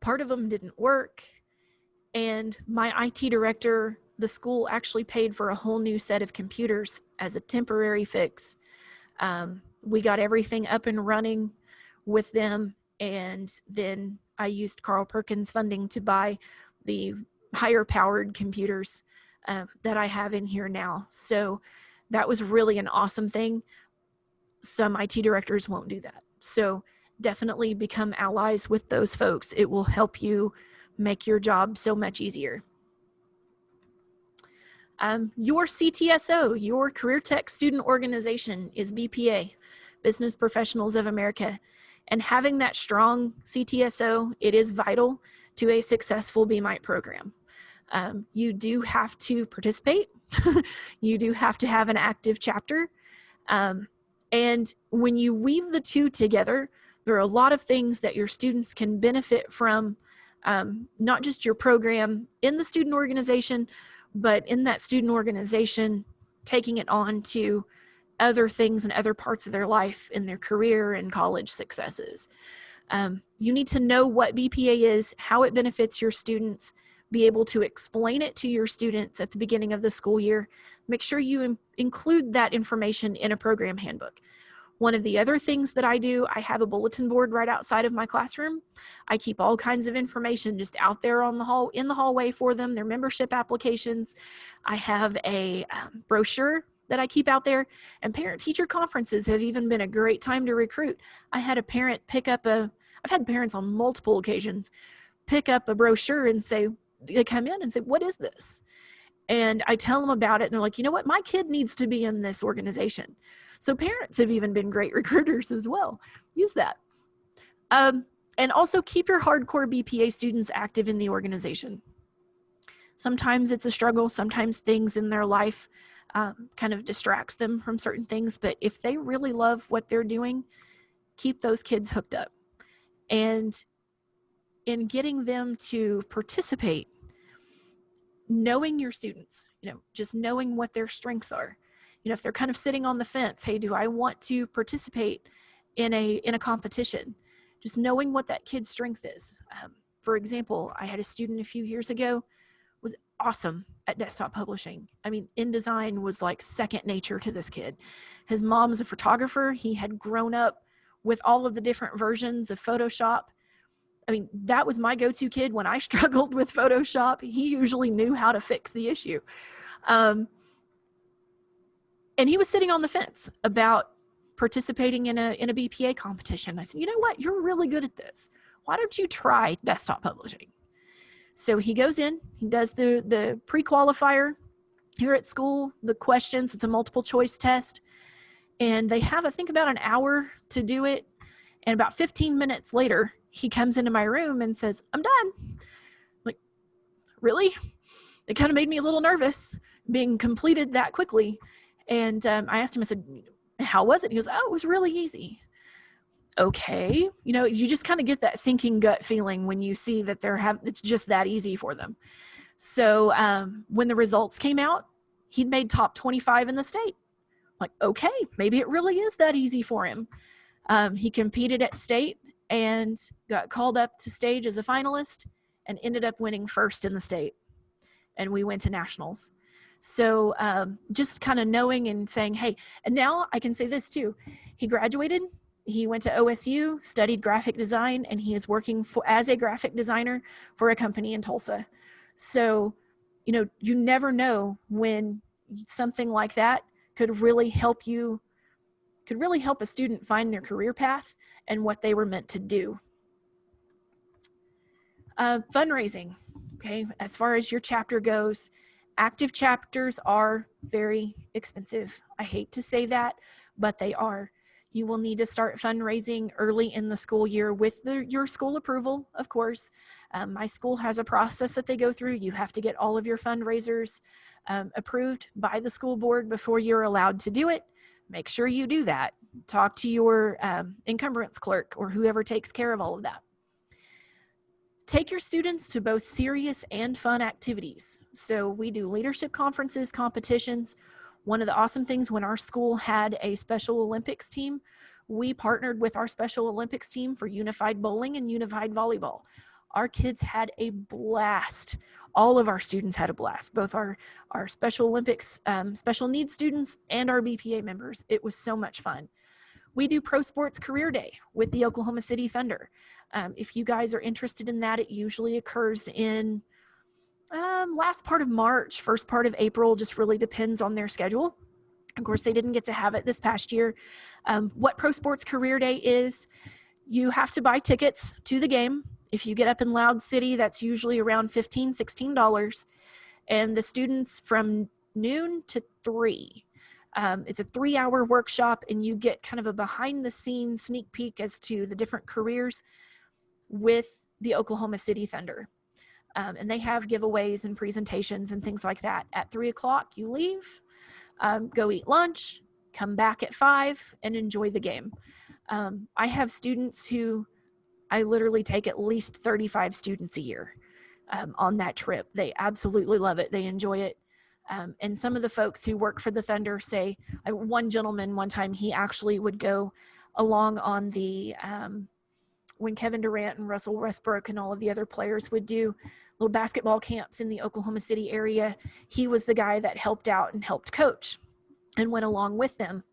Part of them didn't work. And my IT director, the school actually paid for a whole new set of computers as a temporary fix. We got everything up and running with them. And then I used Carl Perkins funding to buy the higher powered computers that I have in here now. So that was really an awesome thing. Some IT directors won't do that. So definitely become allies with those folks. It will help you make your job so much easier. Your CTSO, your Career Tech Student Organization, is BPA, Business Professionals of America. And having that strong CTSO, it is vital to a successful BMITE program. You do have to participate. You do have to have an active chapter. And when you weave the two together, there are a lot of things that your students can benefit from, not just your program in the student organization, but in that student organization, taking it on to other things and other parts of their life in their career and college successes. You need to know what BPA is, how it benefits your students, be able to explain it to your students at the beginning of the school year. Make sure you include that information in a program handbook. One of the other things that I do, I have a bulletin board right outside of my classroom. I keep all kinds of information just out there in the hallway for them, their membership applications. I have a brochure that I keep out there, and parent-teacher conferences have even been a great time to recruit. I had a parent I've had parents on multiple occasions pick up a brochure and say, they come in and say, what is this? And I tell them about it, and they're like, you know what, my kid needs to be in this organization. So parents have even been great recruiters as well. Use that. And also keep your hardcore BPA students active in the organization. Sometimes it's a struggle. Sometimes things in their life kind of distracts them from certain things. But if they really love what they're doing, keep those kids hooked up. And in getting them to participate, knowing your students, just knowing what their strengths are. If they're kind of sitting on the fence, hey, do I want to participate in a competition? Just knowing what that kid's strength is. For example, I had a student a few years ago, was awesome at desktop publishing. I mean, InDesign was like second nature to this kid. His mom's a photographer. He had grown up with all of the different versions of Photoshop. I mean, that was my go-to kid when I struggled with Photoshop. He usually knew how to fix the issue. And he was sitting on the fence about participating in a BPA competition. I said, you know what? You're really good at this. Why don't you try desktop publishing? So he goes in, he does the pre-qualifier here at school, the questions, it's a multiple choice test. And they have, I think, about an hour to do it. And about 15 minutes later, he comes into my room and says, I'm done. I'm like, really? It kind of made me a little nervous being completed that quickly. And I asked him, I said, how was it? He goes, oh, it was really easy. Okay. You just kind of get that sinking gut feeling when you see that it's just that easy for them. So when the results came out, he'd made top 25 in the state. I'm like, okay, maybe it really is that easy for him. He competed at state and got called up to stage as a finalist and ended up winning first in the state. And we went to nationals. So just kind of knowing and saying, hey, and now I can say this too. He graduated, he went to OSU, studied graphic design, and he is working as a graphic designer for a company in Tulsa. So, you never know when something like that could really help a student find their career path and what they were meant to do. Fundraising, okay, as far as your chapter goes, active chapters are very expensive. I hate to say that, but they are. You will need to start fundraising early in the school year with your school approval, of course. My school has a process that they go through. You have to get all of your fundraisers approved by the school board before you're allowed to do it. Make sure you do that. Talk to your encumbrance clerk or whoever takes care of all of that. Take your students to both serious and fun activities. So we do leadership conferences, competitions. One of the awesome things when our school had a Special Olympics team, we partnered with our Special Olympics team for unified bowling and unified volleyball. Our kids had a blast. All of our students had a blast, both our Special Olympics, special needs students and our BPA members. It was so much fun. We do Pro Sports Career Day with the Oklahoma City Thunder. If you guys are interested in that, it usually occurs in last part of March, first part of April, just really depends on their schedule. Of course, they didn't get to have it this past year. What Pro Sports Career Day is, you have to buy tickets to the game. If you get up in Loud City, that's usually around $15, $16. And the students from noon to 3. It's a 3-hour workshop, and you get kind of a behind-the-scenes sneak peek as to the different careers with the Oklahoma City Thunder. And they have giveaways and presentations and things like that. At 3 o'clock, you leave, go eat lunch, come back at 5, and enjoy the game. I have students who I literally take at least 35 students a year on that trip. They absolutely love it. They enjoy it. And some of the folks who work for the Thunder say, one gentleman one time, he actually would go along on the, when Kevin Durant and Russell Westbrook and all of the other players would do little basketball camps in the Oklahoma City area, he was the guy that helped out and helped coach and went along with them.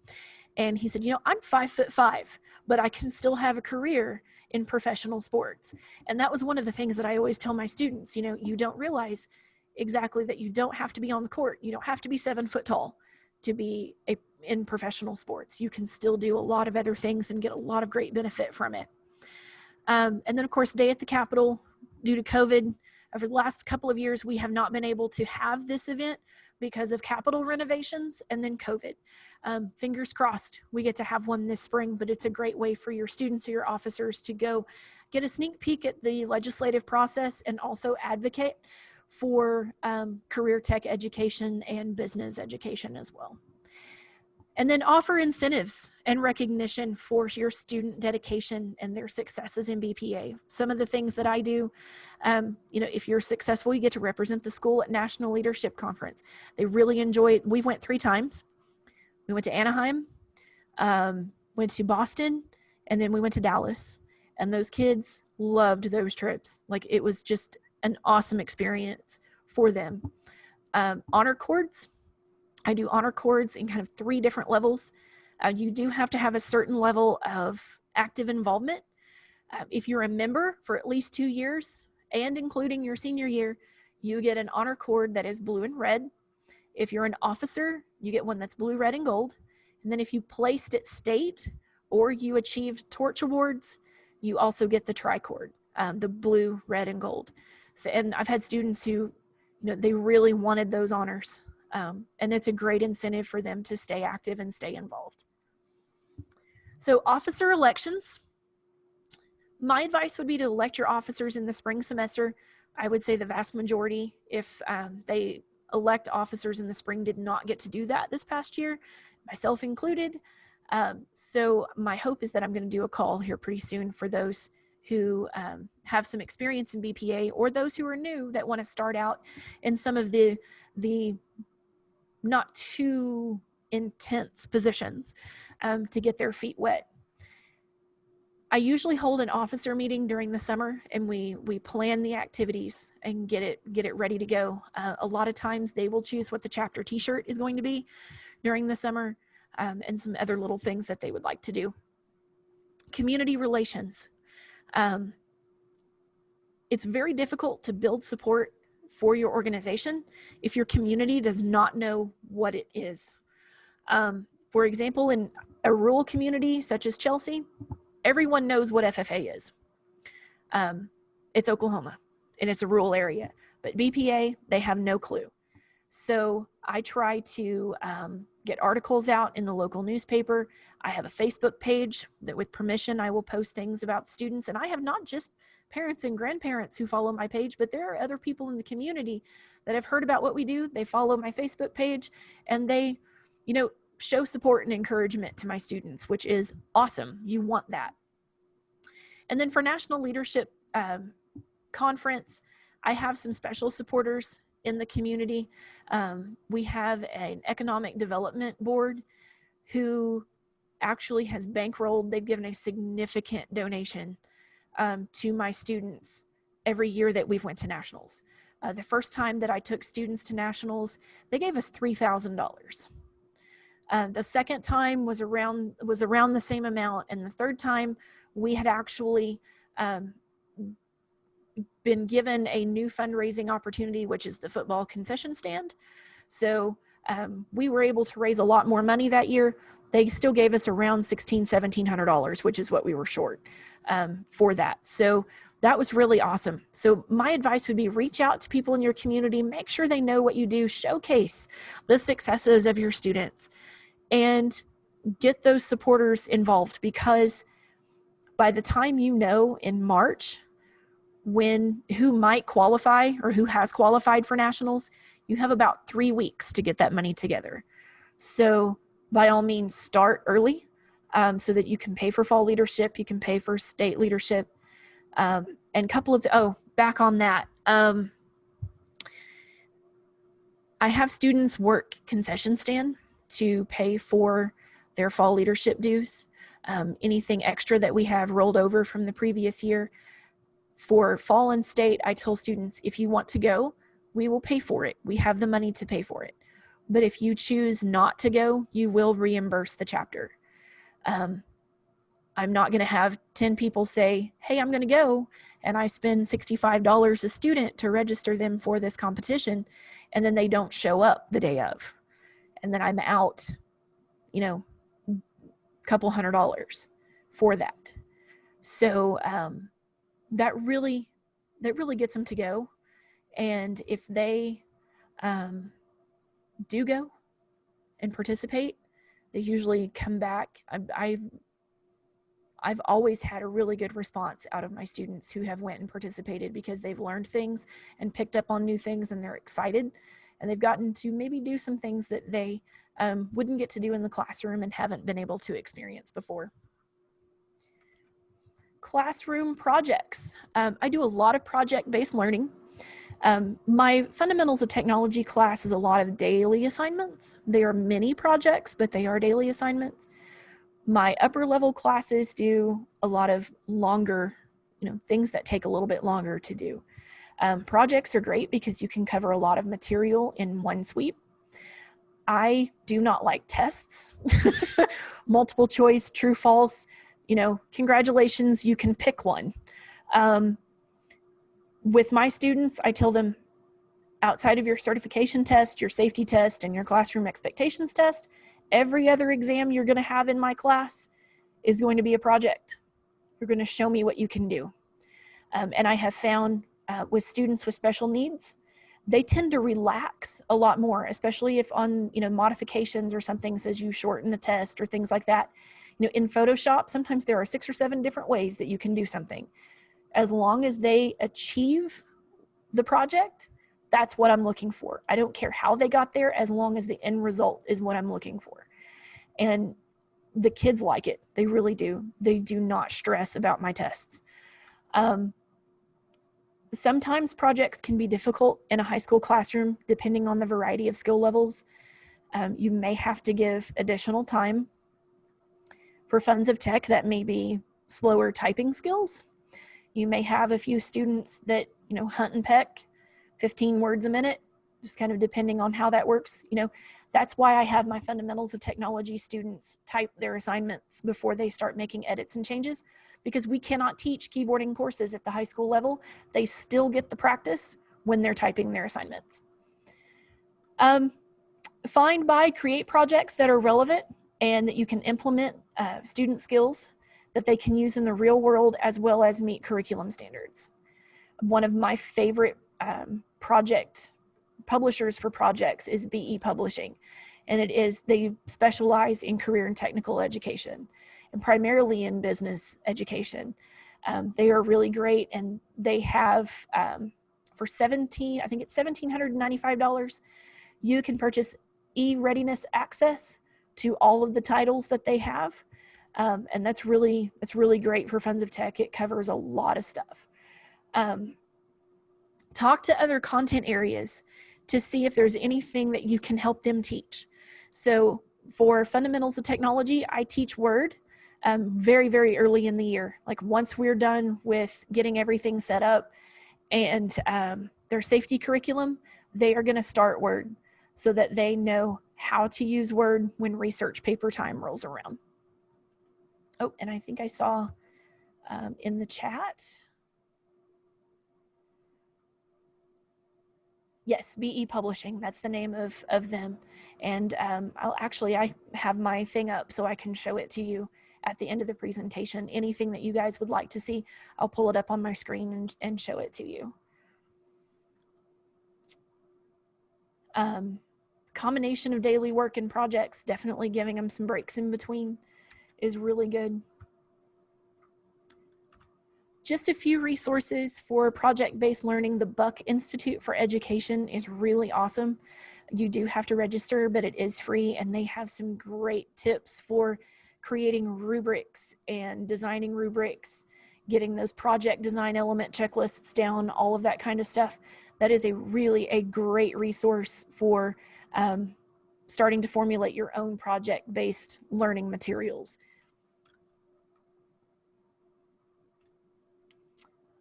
And he said, I'm 5'5", but I can still have a career in professional sports. And that was one of the things that I always tell my students, you don't realize exactly that you don't have to be on the court. You don't have to be 7 foot tall to be in professional sports. You can still do a lot of other things and get a lot of great benefit from it. And then, of course, Day at the Capitol, due to COVID, over the last couple of years, we have not been able to have this event because of Capitol renovations and then COVID. Fingers crossed we get to have one this spring, but it's a great way for your students or your officers to go get a sneak peek at the legislative process and also advocate for career tech education and business education as well. And then offer incentives and recognition for your student dedication and their successes in BPA. Some of the things that I do, if you're successful, you get to represent the school at National Leadership Conference. They really enjoy it. We went 3 times. We went to Anaheim, went to Boston, and then we went to Dallas. And those kids loved those trips. Like, it was just an awesome experience for them. Honor cords. I do honor cords in kind of 3 different levels. You do have to have a certain level of active involvement. If you're a member for at least 2 years, and including your senior year, you get an honor cord that is blue and red. If you're an officer, you get one that's blue, red, and gold. And then if you placed at state or you achieved torch awards, you also get the tri-cord, the blue, red, and gold. So, and I've had students who, they really wanted those honors. And it's a great incentive for them to stay active and stay involved. So officer elections, my advice would be to elect your officers in the spring semester. I would say the vast majority, if they elect officers in the spring, did not get to do that this past year, myself included. So my hope is that I'm going to do a call here pretty soon for those who have some experience in BPA, or those who are new that want to start out in some of the not too intense positions to get their feet wet. I usually hold an officer meeting during the summer, and we plan the activities and get it ready to go. A lot of times they will choose what the chapter t-shirt is going to be during the summer, and some other little things that they would like to do. Community relations. It's very difficult to build support for your organization if your community does not know what it is. For example, in a rural community such as Chelsea, everyone knows what FFA is. It's Oklahoma, and it's a rural area. But BPA, they have no clue. So I try to get articles out in the local newspaper. I have a Facebook page that, with permission, I will post things about students. And I have not just parents and grandparents who follow my page, but there are other people in the community that have heard about what we do. They follow my Facebook page, and they, show support and encouragement to my students, which is awesome. You want that. And then for National Leadership Conference, I have some special supporters in the community. We have an economic development board who actually has bankrolled. They've given a significant donation to my students every year that we've went to nationals. The first time that I took students to nationals, they gave us $3,000. The second time was around the same amount, and the third time we had actually been given a new fundraising opportunity, which is the football concession stand. So we were able to raise a lot more money that year. They still gave us around $1,700, which is what we were short for that. So that was really awesome. So my advice would be, reach out to people in your community, make sure they know what you do, showcase the successes of your students, and get those supporters involved, because by the time in March, who might qualify or who has qualified for nationals, you have about 3 weeks to get that money together. So by all means, start early so that you can pay for fall leadership, you can pay for state leadership, and couple of, back on that. I have students work concession stand to pay for their fall leadership dues. Anything extra that we have rolled over from the previous year. For fall and state, I tell students, if you want to go, we will pay for it. We have the money to pay for it. But if you choose not to go, you will reimburse the chapter. I'm not going to have 10 people say, hey, I'm going to go, and I spend $65 a student to register them for this competition, and then they don't show up the day of. And then I'm out, a couple $100 for that. So that really gets them to go. And if they do go and participate, they usually come back. I've always had a really good response out of my students who have went and participated because they've learned things and picked up on new things, and they're excited, and they've gotten to maybe do some things that they wouldn't get to do in the classroom and haven't been able to experience before. Classroom projects. I do a lot of project-based learning. My Fundamentals of Technology class is a lot of daily assignments. They are mini projects, but they are daily assignments. My upper level classes do a lot of longer, things that take a little bit longer to do. Projects are great because you can cover a lot of material in one sweep. I do not like tests. Multiple choice, true, false, congratulations, you can pick one. With my students, I tell them, outside of your certification test, your safety test, and your classroom expectations test, every other exam you're going to have in my class is going to be a project. You're going to show me what you can do. And I have found with students with special needs, they tend to relax a lot more, especially if on modifications or something says you shorten the test or things like that. In Photoshop, sometimes there are 6 or 7 different ways that you can do something. As long as they achieve the project, that's what I'm looking for. I don't care how they got there, as long as the end result is what I'm looking for. And the kids like it. They really do. They do not stress about my tests. Sometimes projects can be difficult in a high school classroom, depending on the variety of skill levels. You may have to give additional time. For Funds of Tech, that may be slower typing skills. You may have a few students that, hunt and peck 15 words a minute, just kind of depending on how that works. That's why I have my Fundamentals of Technology students type their assignments before they start making edits and changes, because we cannot teach keyboarding courses at the high school level. They still get the practice when they're typing their assignments. Find, buy, create projects that are relevant and that you can implement student skills that they can use in the real world, as well as meet curriculum standards. One of my favorite project publishers for projects is BE Publishing, and they specialize in career and technical education, and primarily in business education. They are really great, and they have for $1,795, you can purchase e-readiness access to all of the titles that they have, and that's really great for Funds of Tech. It covers a lot of stuff. Talk to other content areas to see if there's anything that you can help them teach. So for Fundamentals of Technology, I teach Word very, very early in the year. Like once we're done with getting everything set up and their safety curriculum, they are going to start Word so that they know how to use Word when research paper time rolls around. Oh, and I think I saw in the chat, yes, BE Publishing, that's the name of them. And I have my thing up so I can show it to you at the end of the presentation. Anything that you guys would like to see, I'll pull it up on my screen and show it to you. Combination of daily work and projects, definitely giving them some breaks in between is really good. Just a few resources for project-based learning. The Buck Institute for Education is really awesome. You do have to register, but it is free, and they have some great tips for creating rubrics and designing rubrics, getting those project design element checklists down, all of that kind of stuff. That is a great resource for starting to formulate your own project-based learning materials.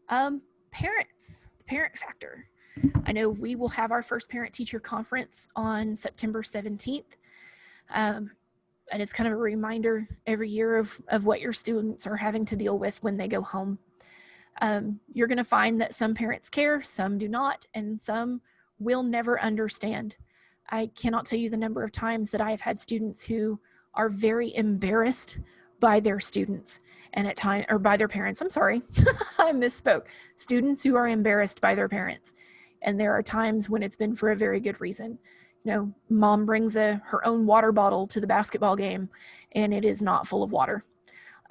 Parents, the parent factor. I know we will have our first parent-teacher conference on September 17th. And it's kind of a reminder every year of what your students are having to deal with when they go home. You're going to find that some parents care, some do not, and some will never understand. I cannot tell you the number of times that I have had students who are very embarrassed by their students and at times, or by their parents. I'm sorry, I misspoke. Students who are embarrassed by their parents. And there are times when it's been for a very good reason. You know, mom brings her own water bottle to the basketball game and it is not full of water.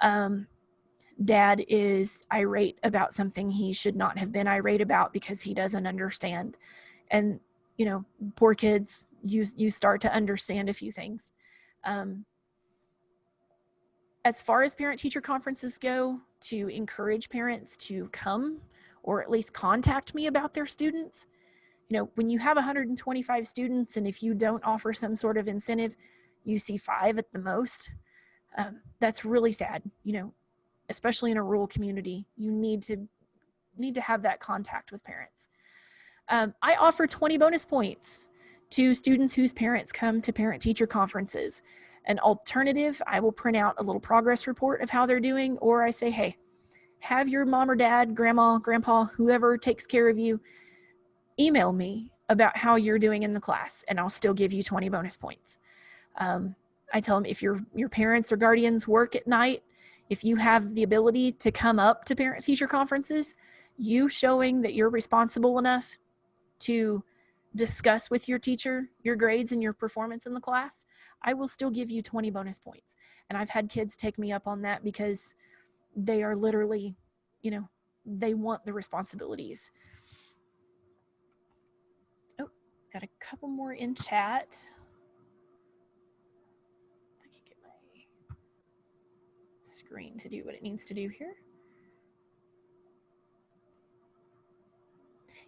Dad is irate about something he should not have been irate about because he doesn't understand. And, you know, poor kids, you start to understand a few things. As far as parent-teacher conferences go, to encourage parents to come or at least contact me about their students. You know, when you have 125 students and if you don't offer some sort of incentive, you see 5 at the most. That's really sad, you know, especially in a rural community. You need to have that contact with parents. I offer 20 bonus points to students whose parents come to parent-teacher conferences. An alternative, I will print out a little progress report of how they're doing, or I say, hey, have your mom or dad, grandma, grandpa, whoever takes care of you, email me about how you're doing in the class, and I'll still give you 20 bonus points. I tell them if your parents or guardians work at night, if you have the ability to come up to parent-teacher conferences, you showing that you're responsible enough to discuss with your teacher your grades and your performance in the class, I will still give you 20 bonus points. And I've had kids take me up on that because they are literally, you know, they want the responsibilities. Oh, got a couple more in chat. I can get my screen to do what it needs to do here.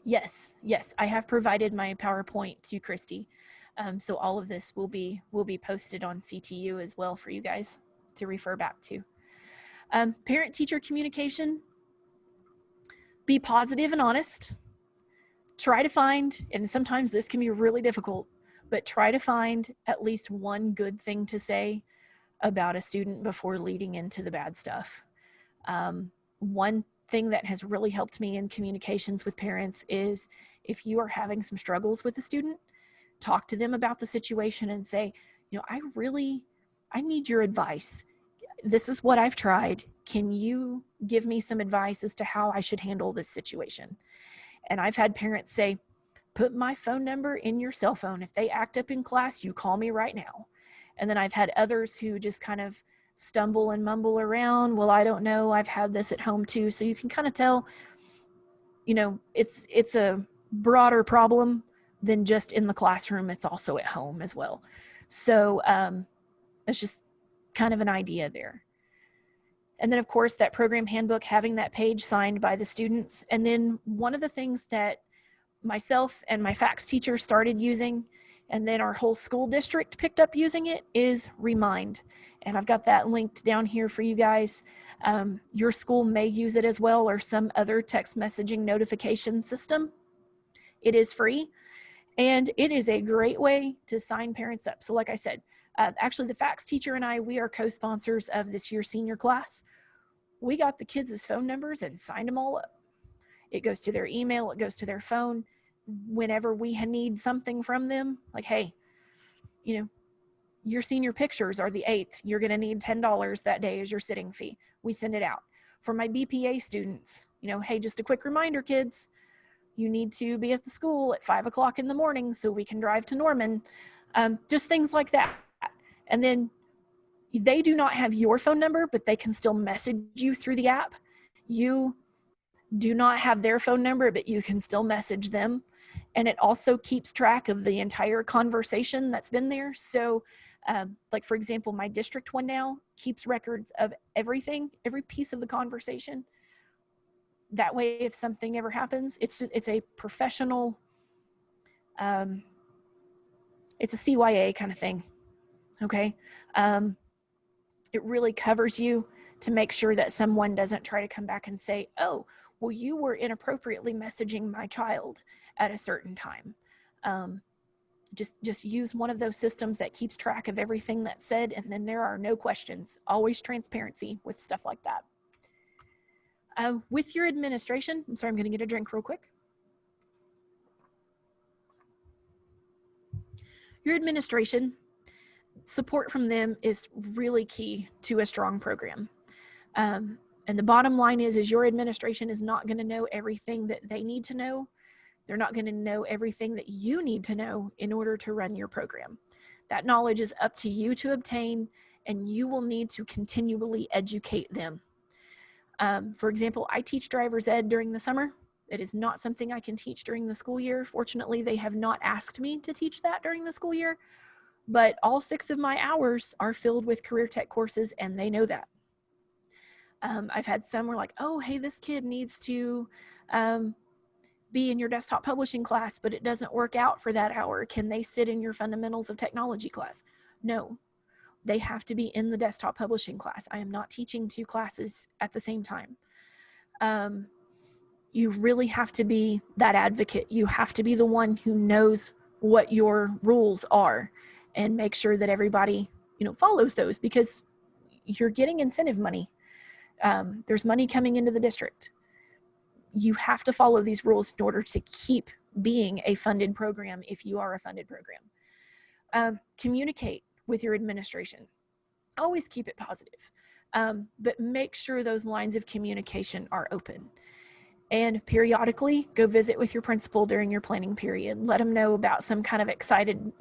Yes, I have provided my PowerPoint to Christy. So all of this will be posted on CTU as well for you guys to refer back to. Parent-teacher communication, be positive and honest. Try to find, and sometimes this can be really difficult, but try to find at least one good thing to say about a student before leading into the bad stuff. One thing that has really helped me in communications with parents is if you are having some struggles with a student, talk to them about the situation and say, you know, I need your advice. This is what I've tried. Can you give me some advice as to how I should handle this situation? And I've had parents say, put my phone number in your cell phone. If they act up in class, you call me right now. And then I've had others who just kind of stumble and mumble around. Well, I don't know. I've had this at home too. So you can kind of tell, you know, it's a broader problem than just in the classroom. It's also at home as well. So that's just kind of an idea there. And then of course that program handbook, having that page signed by the students. And then one of the things that myself and my FACS teacher started using, and then our whole school district picked up using it, is Remind. And I've got that linked down here for you guys. Your school may use it as well, or some other text messaging notification system. It is free, and it is a great way to sign parents up. So like I said, actually the FACS teacher and I, we are co-sponsors of this year's senior class. We got the kids' phone numbers and signed them all up. It goes to their email, it goes to their phone. Whenever we need something from them, like, hey, you know, your senior pictures are the 8th. You're going to need $10 that day as your sitting fee. We send it out. For my BPA students, you know, hey, just a quick reminder, kids, you need to be at the school at 5 o'clock in the morning so we can drive to Norman. Just things like that. And then they do not have your phone number, but they can still message you through the app. You do not have their phone number, but you can still message them. And it also keeps track of the entire conversation that's been there. So like for example, my district one now keeps records of everything, every piece of the conversation. That way, if something ever happens, it's a professional, it's a CYA kind of thing. Okay. It really covers you to make sure that someone doesn't try to come back and say, oh, well, you were inappropriately messaging my child at a certain time. Just use one of those systems that keeps track of everything that's said, and then there are no questions. Always transparency with stuff like that. With your administration, I'm sorry, I'm going to get a drink real quick. Your administration, support from them is really key to a strong program. And the bottom line is your administration is not going to know everything that they need to know. They're not going to know everything that you need to know in order to run your program. That knowledge is up to you to obtain, and you will need to continually educate them. For example, I teach driver's ed during the summer. It is not something I can teach during the school year. Fortunately, they have not asked me to teach that during the school year, but all 6 of my hours are filled with career tech courses, and they know that. I've had some where like, oh, hey, this kid needs to be in your desktop publishing class, but it doesn't work out for that hour. Can they sit in your fundamentals of technology class? No, they have to be in the desktop publishing class. I am not teaching 2 classes at the same time. You really have to be that advocate. You have to be the one who knows what your rules are and make sure that everybody, follows those, because you're getting incentive money. There's money coming into the district. You have to follow these rules in order to keep being a funded program if you are a funded program. Communicate with your administration. Always keep it positive, but make sure those lines of communication are open. And periodically go visit with your principal during your planning period. Let them know about some kind of exciting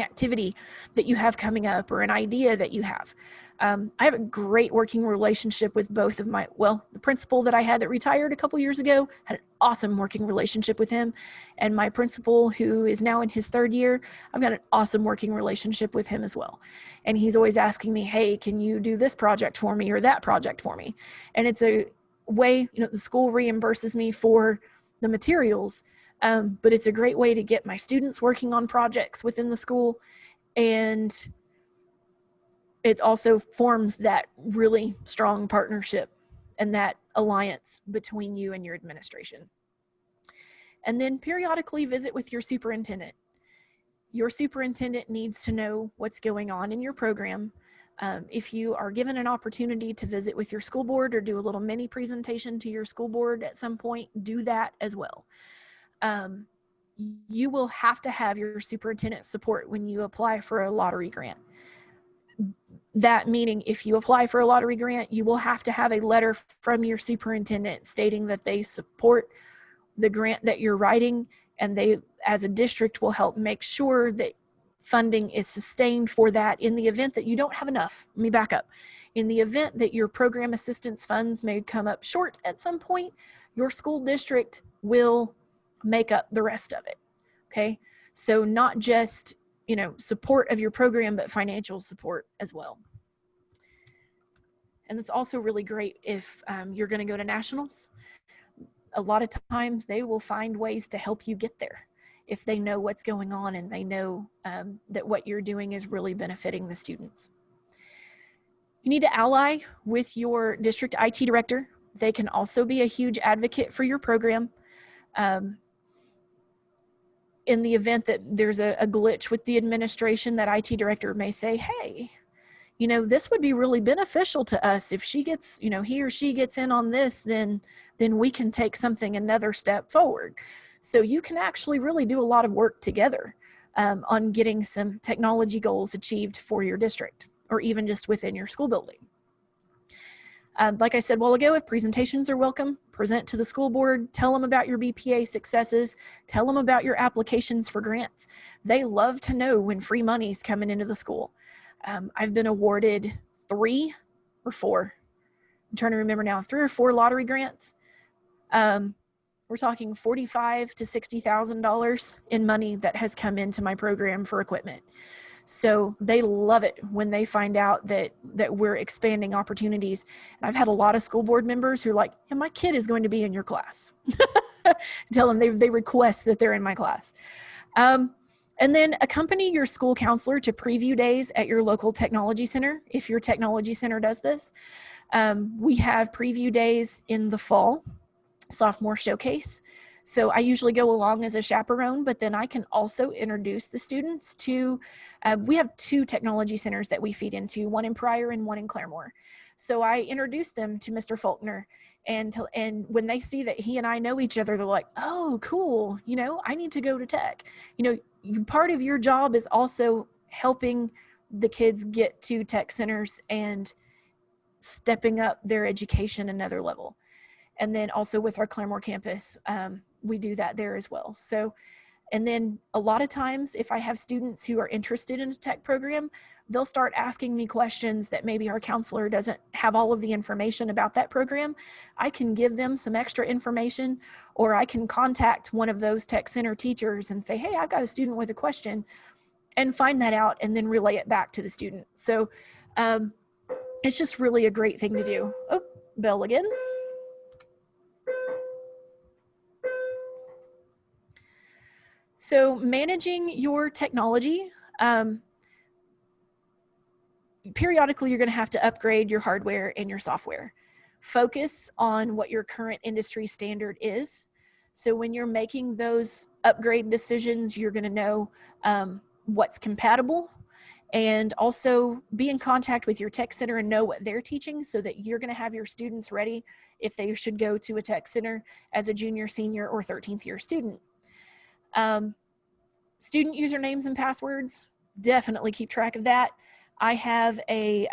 activity that you have coming up or an idea that you have. I have a great working relationship with both of the principal that I had that retired a couple years ago, had an awesome working relationship with him. And my principal, who is now in his 3rd year, I've got an awesome working relationship with him as well. And he's always asking me, hey, can you do this project for me or that project for me? And it's a way, the school reimburses me for the materials, but it's a great way to get my students working on projects within the school, and it also forms that really strong partnership and that alliance between you and your administration. And then periodically visit with your superintendent. Your superintendent needs to know what's going on in your program. If you are given an opportunity to visit with your school board or do a little mini presentation to your school board at some point, do that as well. You will have to have your superintendent support when you apply for a lottery grant. That meaning if you apply for a lottery grant, you will have to have a letter from your superintendent stating that they support the grant that you're writing, and they, as a district, will help make sure that funding is sustained for that in the event that you don't have enough. Let me back up. In the event that your program assistance funds may come up short at some point, your school district will make up the rest of it. Okay. So not just, support of your program, but financial support as well. And it's also really great if you're going to go to nationals. A lot of times they will find ways to help you get there if they know what's going on and they know that what you're doing is really benefiting the students. You need to ally with your district IT director. They can also be a huge advocate for your program. In the event that there's a glitch with the administration, that IT director may say, hey, this would be really beneficial to us. If she gets, he or she gets in on this, then we can take something another step forward. So you can actually really do a lot of work together on getting some technology goals achieved for your district, or even just within your school building. Like I said a while ago, if presentations are welcome, present to the school board, tell them about your BPA successes, tell them about your applications for grants. They love to know when free money's coming into the school. I've been awarded 3 or 4, I'm trying to remember now, 3 or 4 lottery grants. We're talking $45,000 to $60,000 in money that has come into my program for equipment. So they love it when they find out that we're expanding opportunities. And I've had a lot of school board members who are like, yeah, my kid is going to be in your class. Tell them they request that they're in my class. And then accompany your school counselor to preview days at your local technology center, if your technology center does this. We have preview days in the fall, sophomore showcase. So I usually go along as a chaperone, but then I can also introduce the students to, we have 2 technology centers that we feed into, one in Pryor and one in Claremore. So I introduce them to Mr. Faulkner, and when they see that he and I know each other, they're like, oh, cool, you know, I need to go to tech. You know, part of your job is also helping the kids get to tech centers and stepping up their education another level. And then also with our Claremore campus, we do that there as well. So, and then a lot of times if I have students who are interested in a tech program, they'll start asking me questions that maybe our counselor doesn't have all of the information about that program. I can give them some extra information, or I can contact one of those tech center teachers and say, hey, I've got a student with a question, and find that out and then relay it back to the student. So it's just really a great thing to do. Oh, bell again. So managing your technology, periodically you're going to have to upgrade your hardware and your software. Focus on what your current industry standard is. So when you're making those upgrade decisions, you're going to know what's compatible, and also be in contact with your tech center and know what they're teaching, so that you're going to have your students ready if they should go to a tech center as a junior, senior, or 13th year student. Student usernames and passwords, definitely keep track of that. I have a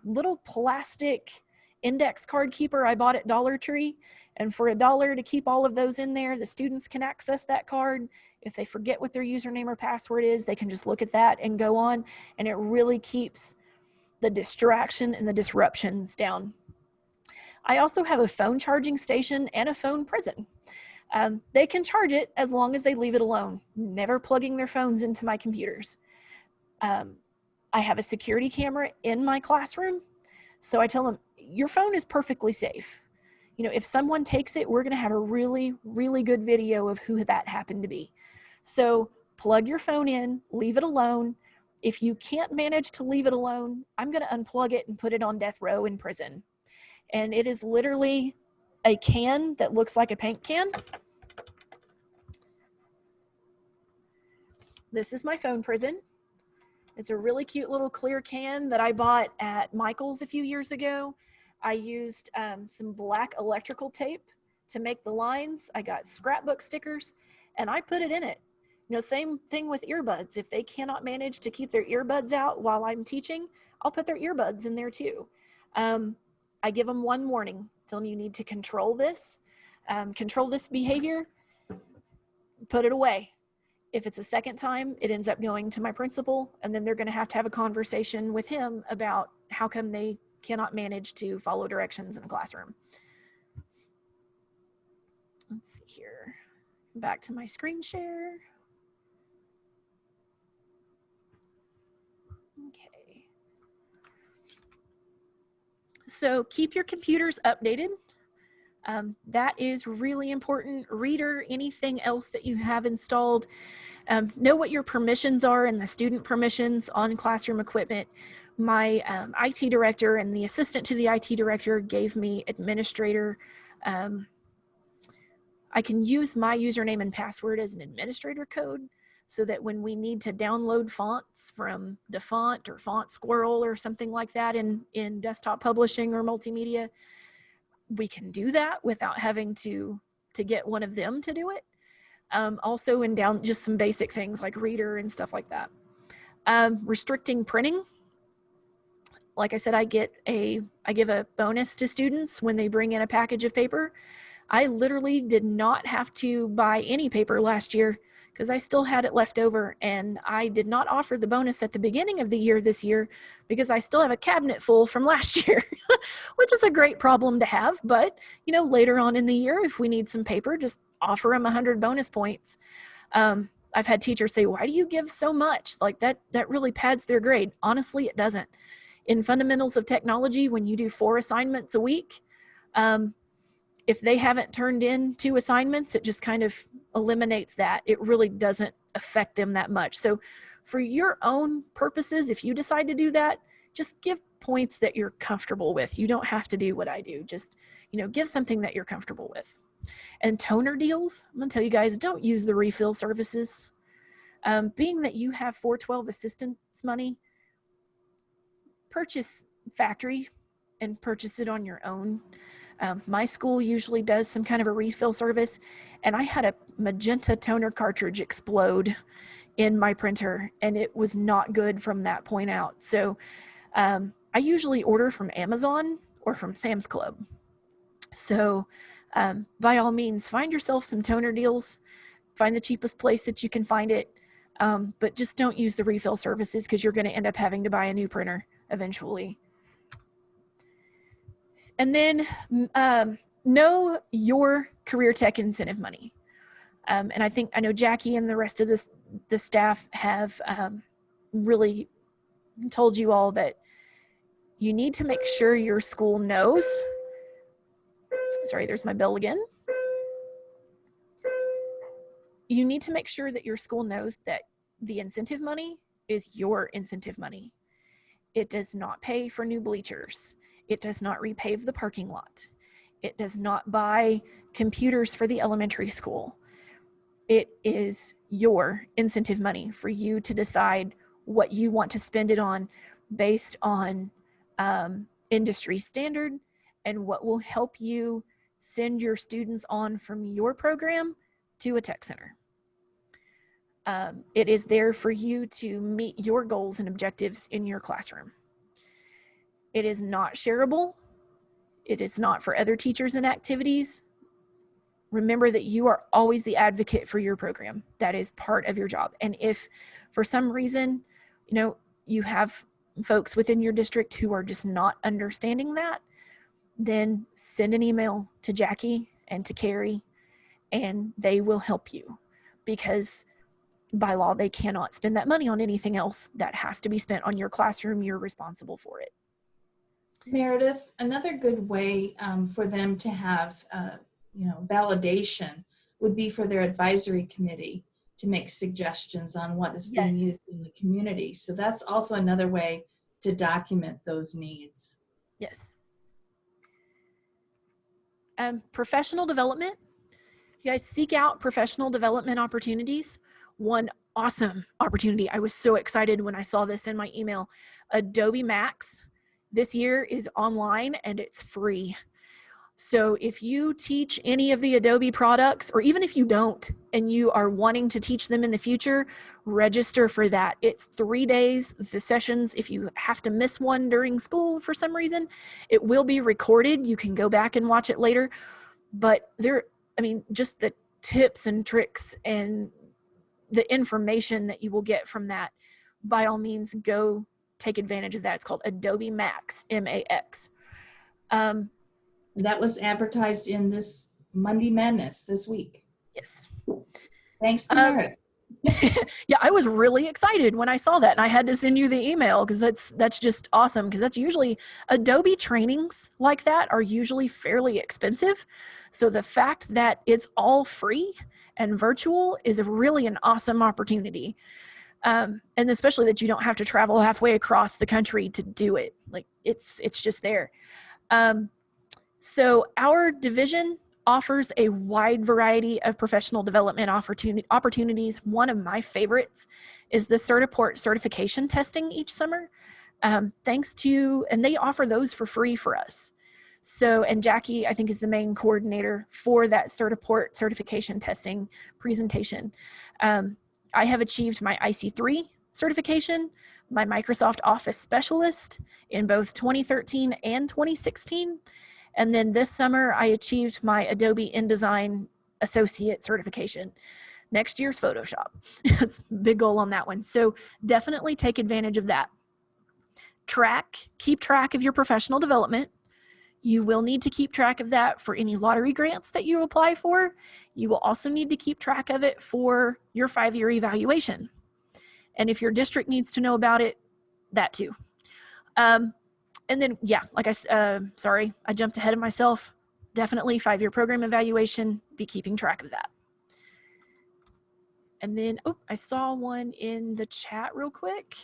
little plastic index card keeper I bought at Dollar Tree, and for $1 to keep all of those in there, the students can access that card. If they forget what their username or password is, they can just look at that and go on, and it really keeps the distraction and the disruptions down. I also have a phone charging station and a phone prison. They can charge it as long as they leave it alone, never plugging their phones into my computers. I have a security camera in my classroom, so I tell them, your phone is perfectly safe. You know, if someone takes it, we're going to have a really, really good video of who that happened to be. So plug your phone in, leave it alone. If you can't manage to leave it alone, I'm going to unplug it and put it on death row in prison. And it is literally a can that looks like a paint can. This is my phone prison. It's a really cute little clear can that I bought at Michael's a few years ago. I used some black electrical tape to make the lines. I got scrapbook stickers and I put it in it. You know, same thing with earbuds. If they cannot manage to keep their earbuds out while I'm teaching, I'll put their earbuds in there too. I give them one warning, tell them you need to control this behavior, put it away. If it's a second time, it ends up going to my principal, and then they're going to have a conversation with him about how come they cannot manage to follow directions in a classroom. Let's see here. Back to my screen share. Okay. So keep your computers updated. That is really important. Reader, anything else that you have installed. Know what your permissions are and the student permissions on classroom equipment. My IT director and the assistant to the IT director gave me administrator. I can use my username and password as an administrator code, so that when we need to download fonts from DeFont or Font Squirrel or something like that in desktop publishing or multimedia, we can do that without having to get one of them to do it. Also in down just some basic things like reader and stuff like that. Restricting printing. Like I said, I give a bonus to students when they bring in a package of paper. I literally did not have to buy any paper last year because I still had it left over, and I did not offer the bonus at the beginning of the year this year because I still have a cabinet full from last year, which is a great problem to have. But, you know, later on in the year, if we need some paper, just offer them 100 bonus points. I've had teachers say, why do you give so much? Like that really pads their grade. Honestly, it doesn't. In fundamentals of technology, when you do 4 assignments a week, if they haven't turned in 2 assignments, it just kind of eliminates that. It really doesn't affect them that much. So for your own purposes, if you decide to do that, just give points that you're comfortable with. You don't have to do what I do. Just, you know, give something that you're comfortable with. And toner deals, I'm gonna tell you guys, don't use the refill services. Being that you have 412 assistance money, purchase factory and purchase it on your own. My school usually does some kind of a refill service, and I had a magenta toner cartridge explode in my printer, and it was not good from that point out. So I usually order from Amazon or from Sam's Club. So by all means, find yourself some toner deals, find the cheapest place that you can find it, but just don't use the refill services because you're going to end up having to buy a new printer eventually. And then know your career tech incentive money. And I know Jackie and the rest of the staff have really told you all that you need to make sure your school knows. Sorry, there's my bell again. You need to make sure that your school knows that the incentive money is your incentive money. It does not pay for new bleachers. It does not repave the parking lot. It does not buy computers for the elementary school. It is your incentive money for you to decide what you want to spend it on based on industry standard and what will help you send your students on from your program to a tech center. It is there for you to meet your goals and objectives in your classroom. It is not shareable. It is not for other teachers and activities. Remember that you are always the advocate for your program. That is part of your job. And if for some reason, you know, you have folks within your district who are just not understanding that, then send an email to Jackie and to Carrie, and they will help you, because by law, they cannot spend that money on anything else. That has to be spent on your classroom. You're responsible for it. Meredith, another good way for them to have, validation would be for their advisory committee to make suggestions on what is being used in the community. So that's also another way to document those needs. Yes. Professional development. You guys seek out professional development opportunities. One awesome opportunity. I was so excited when I saw this in my email. Adobe Max this year is online and it's free. So if you teach any of the Adobe products, or even if you don't and you are wanting to teach them in the future, register for that. It's 3 days, the sessions. If you have to miss one during school for some reason, it will be recorded. You can go back and watch it later. But just the tips and tricks and the information that you will get from that, by all means, go take advantage of that. It's called Adobe Max, M-A-X. That was advertised in this Monday Madness this week. Yes. Thanks to Meredith. Yeah, I was really excited when I saw that, and I had to send you the email because that's just awesome, because that's usually Adobe trainings like that are usually fairly expensive. So the fact that it's all free and virtual is really an awesome opportunity. And especially that you don't have to travel halfway across the country to do it. Like it's just there. So our division offers a wide variety of professional development opportunities. One of my favorites is the Certiport certification testing each summer. And they offer those for free for us. So, and Jackie, I think, is the main coordinator for that Certiport certification testing presentation. I have achieved my IC3 certification, my Microsoft Office Specialist in both 2013 and 2016. And then this summer, I achieved my Adobe InDesign Associate certification. next year's Photoshop. That's a big goal on that one. So definitely take advantage of that. Keep track of your professional development. You will need to keep track of that for any lottery grants that you apply for. You will also need to keep track of it for your 5-year evaluation. And if your district needs to know about it, that too. And then, yeah, sorry, I jumped ahead of myself. Definitely 5-year program evaluation, be keeping track of that. And then, oh, I saw one in the chat real quick.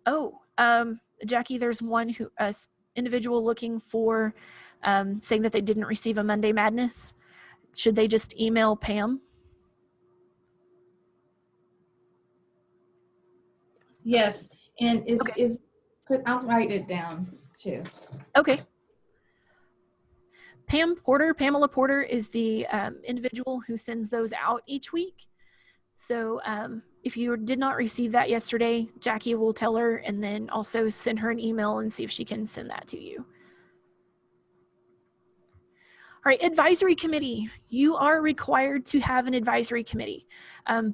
Oh, Jackie, there's one individual looking for saying that they didn't receive a Monday Madness. Should they just email Pam? Yes, and Okay. I'll write it down too. Okay. Pamela Porter is the individual who sends those out each week. So if you did not receive that yesterday, Jackie will tell her and then also send her an email and see if she can send that to you. All right, advisory committee. You are required to have an advisory committee.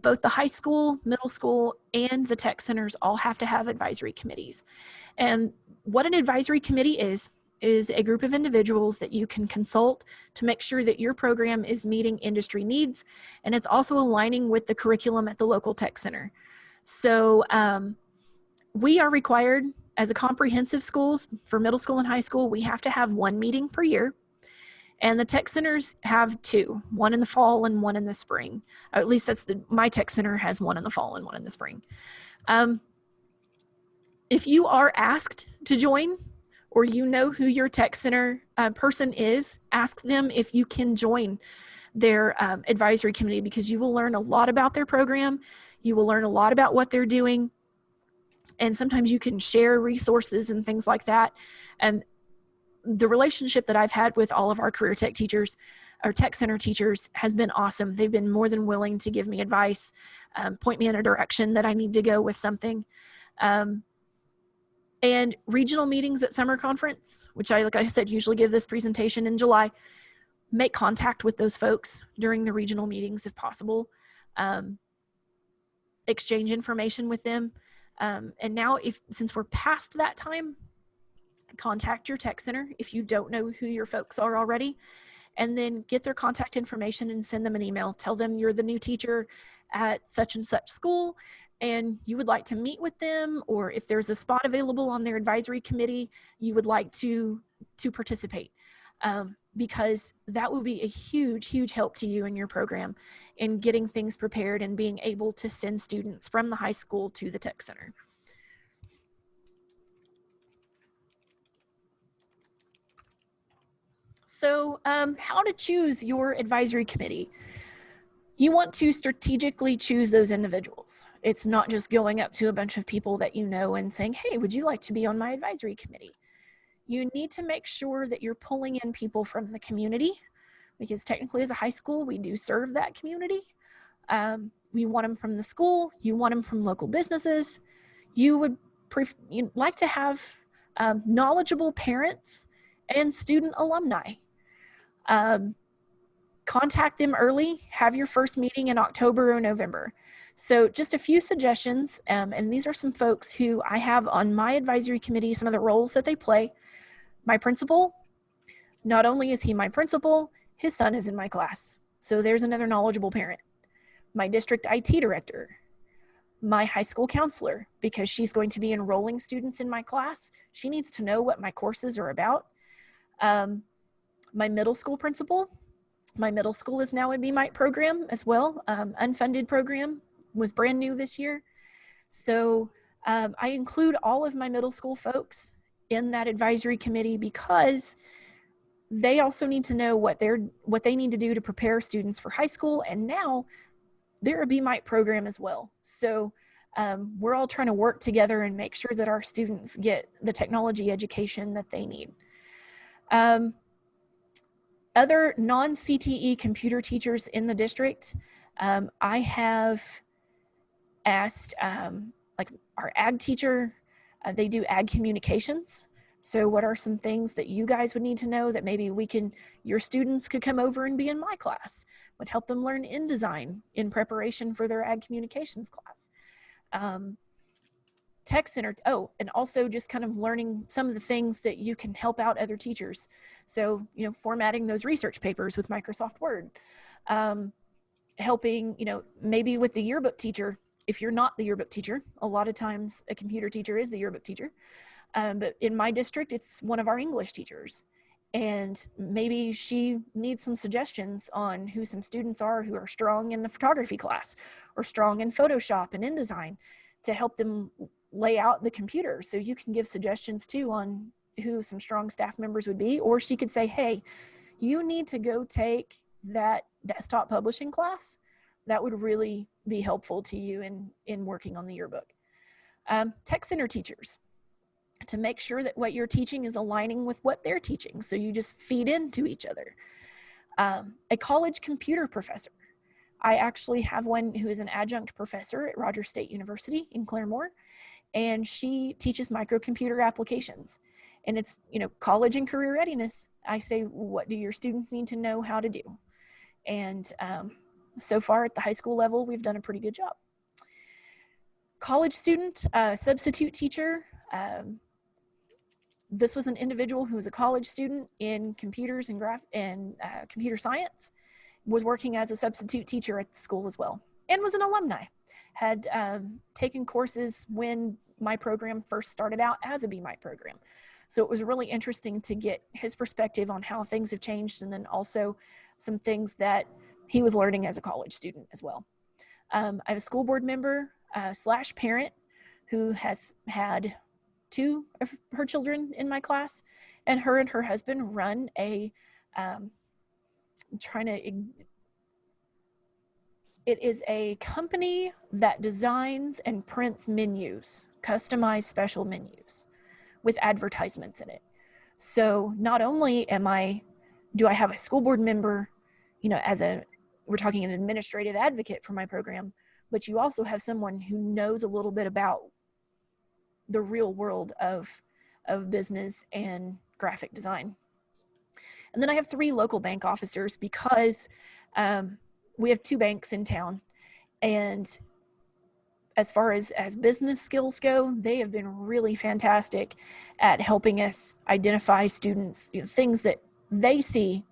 Both the high school, middle school, and the tech centers all have to have advisory committees. And what an advisory committee is a group of individuals that you can consult to make sure that your program is meeting industry needs, and it's also aligning with the curriculum at the local tech center. So we are required as a comprehensive schools for middle school and high school, we have to have 1 meeting per year. And the tech centers have 2, one in the fall and one in the spring. Or at least my tech center has 1 in the fall and 1 in the spring. If you are asked to join, or you know who your tech center person is, ask them if you can join their advisory committee, because you will learn a lot about their program. You will learn a lot about what they're doing. And sometimes you can share resources and things like that. And the relationship that I've had with all of our career tech teachers, our tech center teachers, has been awesome. They've been more than willing to give me advice, point me in a direction that I need to go with something. And regional meetings at summer conference, which like I said, usually give this presentation in July. Make contact with those folks during the regional meetings if possible. Exchange information with them. And now, since we're past that time, contact your tech center if you don't know who your folks are already, and then get their contact information and send them an email. Tell them you're the new teacher at such and such school and you would like to meet with them, or if there's a spot available on their advisory committee, you would like to participate, because that will be a huge, huge help to you in your program in getting things prepared and being able to send students from the high school to the tech center. So how to choose your advisory committee. You want to strategically choose those individuals. It's not just going up to a bunch of people that you know and saying, hey, would you like to be on my advisory committee? You need to make sure that you're pulling in people from the community, because technically as a high school, we do serve that community. We want them from the school. You want them from local businesses. You'd like to have knowledgeable parents and student alumni. Contact them early, have your first meeting in October or November. So just a few suggestions, and these are some folks who I have on my advisory committee, some of the roles that they play. My principal, not only is he my principal, his son is in my class. So there's another knowledgeable parent. My district IT director, my high school counselor, because she's going to be enrolling students in my class. She needs to know what my courses are about. My middle school principal. My middle school is now a BMITE program as well. Unfunded program, was brand new this year. So I include all of my middle school folks in that advisory committee, because they also need to know what they need to do to prepare students for high school. And now they're a BMITE program as well. So we're all trying to work together and make sure that our students get the technology education that they need. Other non-CTE computer teachers in the district, I have asked, like our ag teacher, they do ag communications. So what are some things that you guys would need to know that maybe your students could come over and be in my class, would help them learn InDesign in preparation for their ag communications class. Tech Center, and also just kind of learning some of the things that you can help out other teachers. So, formatting those research papers with Microsoft Word, helping, maybe with the yearbook teacher. If you're not the yearbook teacher, a lot of times a computer teacher is the yearbook teacher. But in my district, it's one of our English teachers. And maybe she needs some suggestions on who some students are who are strong in the photography class or strong in Photoshop and InDesign to help them lay out the computer. So you can give suggestions too on who some strong staff members would be. Or she could say, hey, you need to go take that desktop publishing class. That would really be helpful to you in working on the yearbook. Tech Center teachers, to make sure that what you're teaching is aligning with what they're teaching. So you just feed into each other. A college computer professor. I actually have one who is an adjunct professor at Rogers State University in Claremore, and she teaches microcomputer applications. And it's, college and career readiness. I say, what do your students need to know how to do? And so far at the high school level, we've done a pretty good job. College student, substitute teacher. This was an individual who was a college student in computers and computer science, was working as a substitute teacher at the school as well, and was an alumni. Had taken courses when my program first started out as a BMITE program. So it was really interesting to get his perspective on how things have changed, and then also some things that he was learning as a college student as well. I have a school board member / parent who has had 2 of her children in my class, and her husband run it is a company that designs and prints menus, customized special menus with advertisements in it. So not only do I have a school board member, we're talking an administrative advocate for my program, but you also have someone who knows a little bit about the real world of business and graphic design. And then I have 3 local bank officers because we have 2 banks in town. And as far as business skills go, they have been really fantastic at helping us identify students, things that they see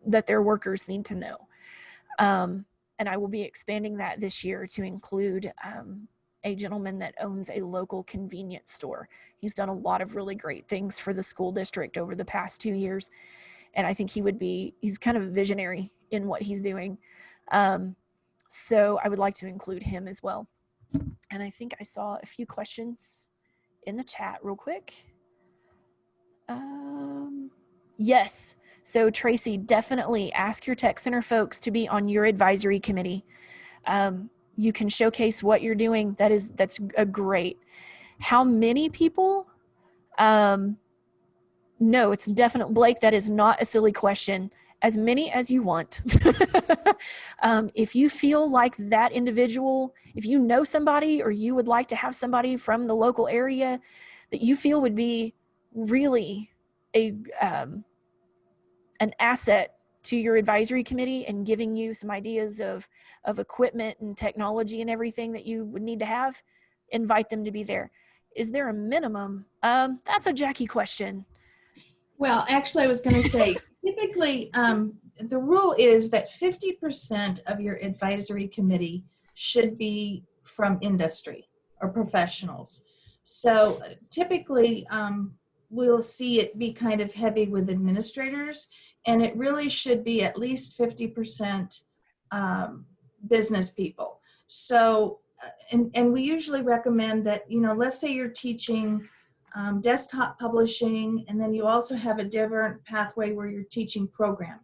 that their workers need to know. And I will be expanding that this year to include a gentleman that owns a local convenience store. He's done a lot of really great things for the school district over the past 2 years. And I think he's kind of a visionary in what he's doing. So I would like to include him as well. And I think I saw a few questions in the chat real quick. Yes. So Tracy, definitely ask your Tech Center folks to be on your advisory committee. You can showcase what you're doing. That's a great. How many people? No, it's definitely, Blake, that is not a silly question. As many as you want. If you feel like that individual, if you know somebody or you would like to have somebody from the local area that you feel would be really an asset to your advisory committee and giving you some ideas of equipment and technology and everything that you would need to have, invite them to be there. Is there a minimum? That's a Jackie question. Well, actually, I was going to say, typically, the rule is that 50% of your advisory committee should be from industry or professionals. So typically, we'll see it be kind of heavy with administrators, and it really should be at least 50% business people. So, and we usually recommend that, let's say you're teaching desktop publishing, and then you also have a different pathway where you're teaching programming.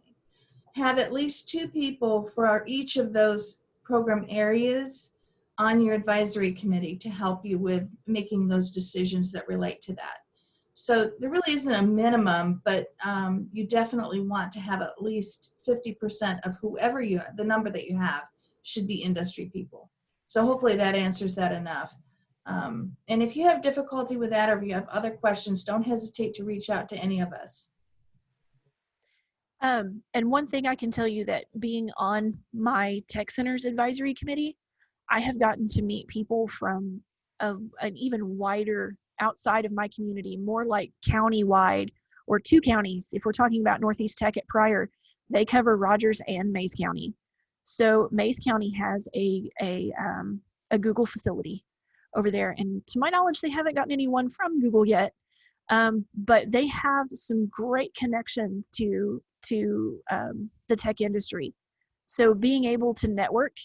Have at least 2 people for each of those program areas on your advisory committee to help you with making those decisions that relate to that. So there really isn't a minimum, but you definitely want to have at least 50% of the number that you have should be industry people. So hopefully that answers that enough. And if you have difficulty with that, or if you have other questions, don't hesitate to reach out to any of us. And one thing I can tell you, that being on my Tech Centers Advisory Committee, I have gotten to meet people from an even wider outside of my community, more like county-wide, or 2 counties. If we're talking about Northeast Tech at Pryor, they cover Rogers and Mays County. So Mays County has a Google facility over there, and to my knowledge, they haven't gotten anyone from Google yet. But they have some great connections to the tech industry. So being able to network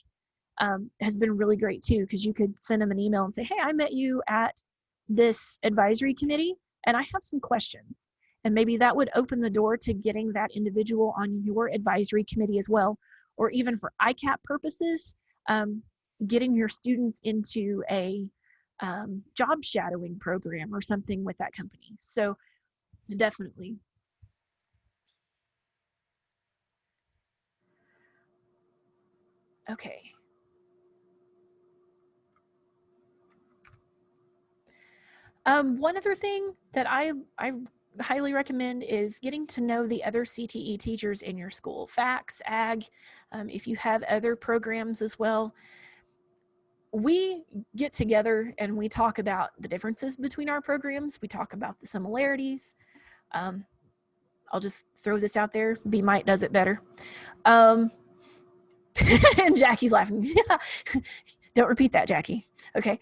has been really great too, because you could send them an email and say, hey, I met you at this advisory committee and I have some questions. And maybe that would open the door to getting that individual on your advisory committee as well. Or even for ICAP purposes, getting your students into a job shadowing program or something with that company. So definitely. Okay. One other thing that I highly recommend is getting to know the other CTE teachers in your school, FACS, AG, if you have other programs as well. We get together and we talk about the differences between our programs. We talk about the similarities. I'll just throw this out there. BMITE does it better. And Jackie's laughing. Don't repeat that, Jackie. Okay.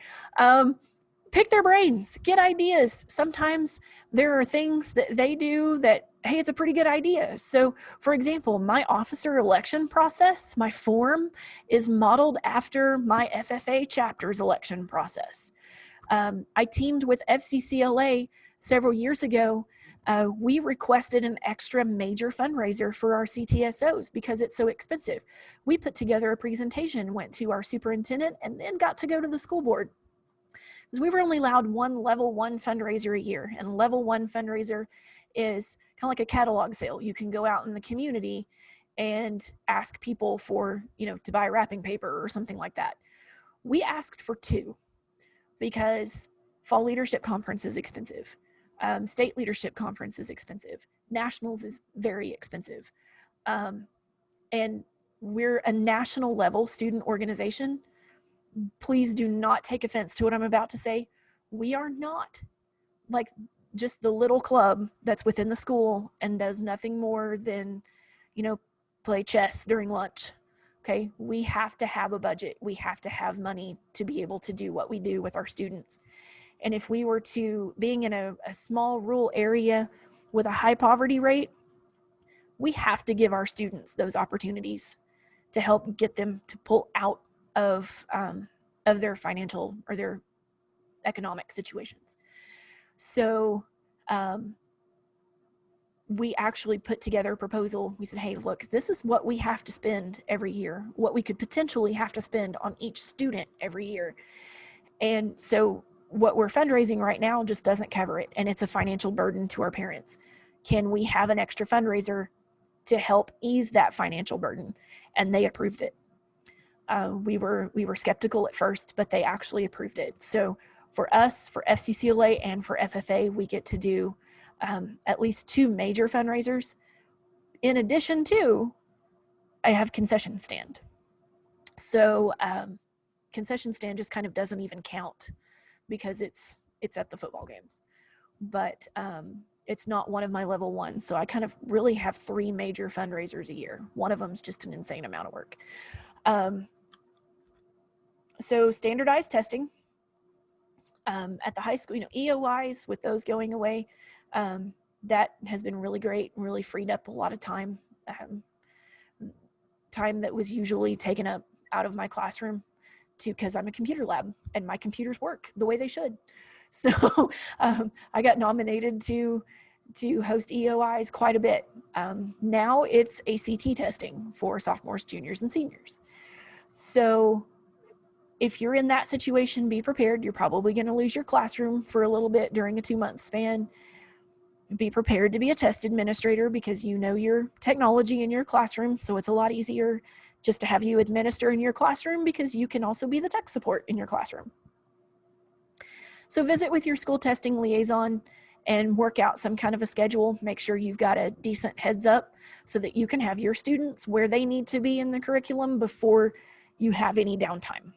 Pick their brains, get ideas. Sometimes there are things that they do that, hey, it's a pretty good idea. So for example, my officer election process, my form, is modeled after my FFA chapter's election process. I teamed with FCCLA several years ago. We requested an extra major fundraiser for our CTSOs because it's so expensive. We put together a presentation, went to our superintendent, and then got to go to the school board. Because we were only allowed one level 1 fundraiser a year, and level 1 fundraiser is kind of like a catalog sale. You can go out in the community and ask people for, to buy wrapping paper or something like that. We asked for 2 because fall leadership conference is expensive. State leadership conference is expensive. Nationals is very expensive. And we're a national level student organization. Please do not take offense to what I'm about to say. We are not like just the little club that's within the school and does nothing more than, play chess during lunch. Okay, we have to have a budget. We have to have money to be able to do what we do with our students. And if we were to, being in a small rural area with a high poverty rate, we have to give our students those opportunities to help get them to pull out of their financial or their economic situations. So we actually put together a proposal. We said, hey, look, this is what we have to spend every year, what we could potentially have to spend on each student every year. And so what we're fundraising right now just doesn't cover it, and it's a financial burden to our parents. Can we have an extra fundraiser to help ease that financial burden? And they approved it. We were skeptical at first, but they actually approved it. So for us, for FCCLA and for FFA, we get to do at least 2 major fundraisers. In addition to, I have concession stand. So concession stand just kind of doesn't even count because it's at the football games. But it's not one of my level 1. So I kind of really have 3 major fundraisers a year. One of them is just an insane amount of work. So standardized testing at the high school, EOIs, with those going away, that has been really great, really freed up a lot of time, time that was usually taken up out of my classroom because I'm a computer lab and my computers work the way they should. So I got nominated to host EOIs quite a bit. Now it's ACT testing for sophomores, juniors, and seniors. So if you're in that situation, be prepared. You're probably going to lose your classroom for a little bit during a 2-month span. Be prepared to be a test administrator because you know your technology in your classroom. So it's a lot easier just to have you administer in your classroom because you can also be the tech support in your classroom. So visit with your school testing liaison and work out some kind of a schedule. Make sure you've got a decent heads up so that you can have your students where they need to be in the curriculum before you have any downtime.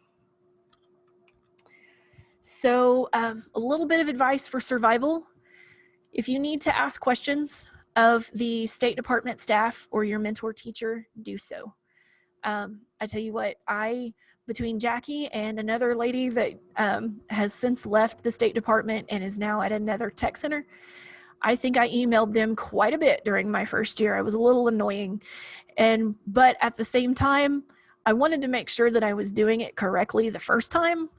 So a little bit of advice for survival. If you need to ask questions of the State Department staff or your mentor teacher, do so. I tell you what, between Jackie and another lady that has since left the State Department and is now at another tech center, I think I emailed them quite a bit during my first year. I was a little annoying. But at the same time, I wanted to make sure that I was doing it correctly the first time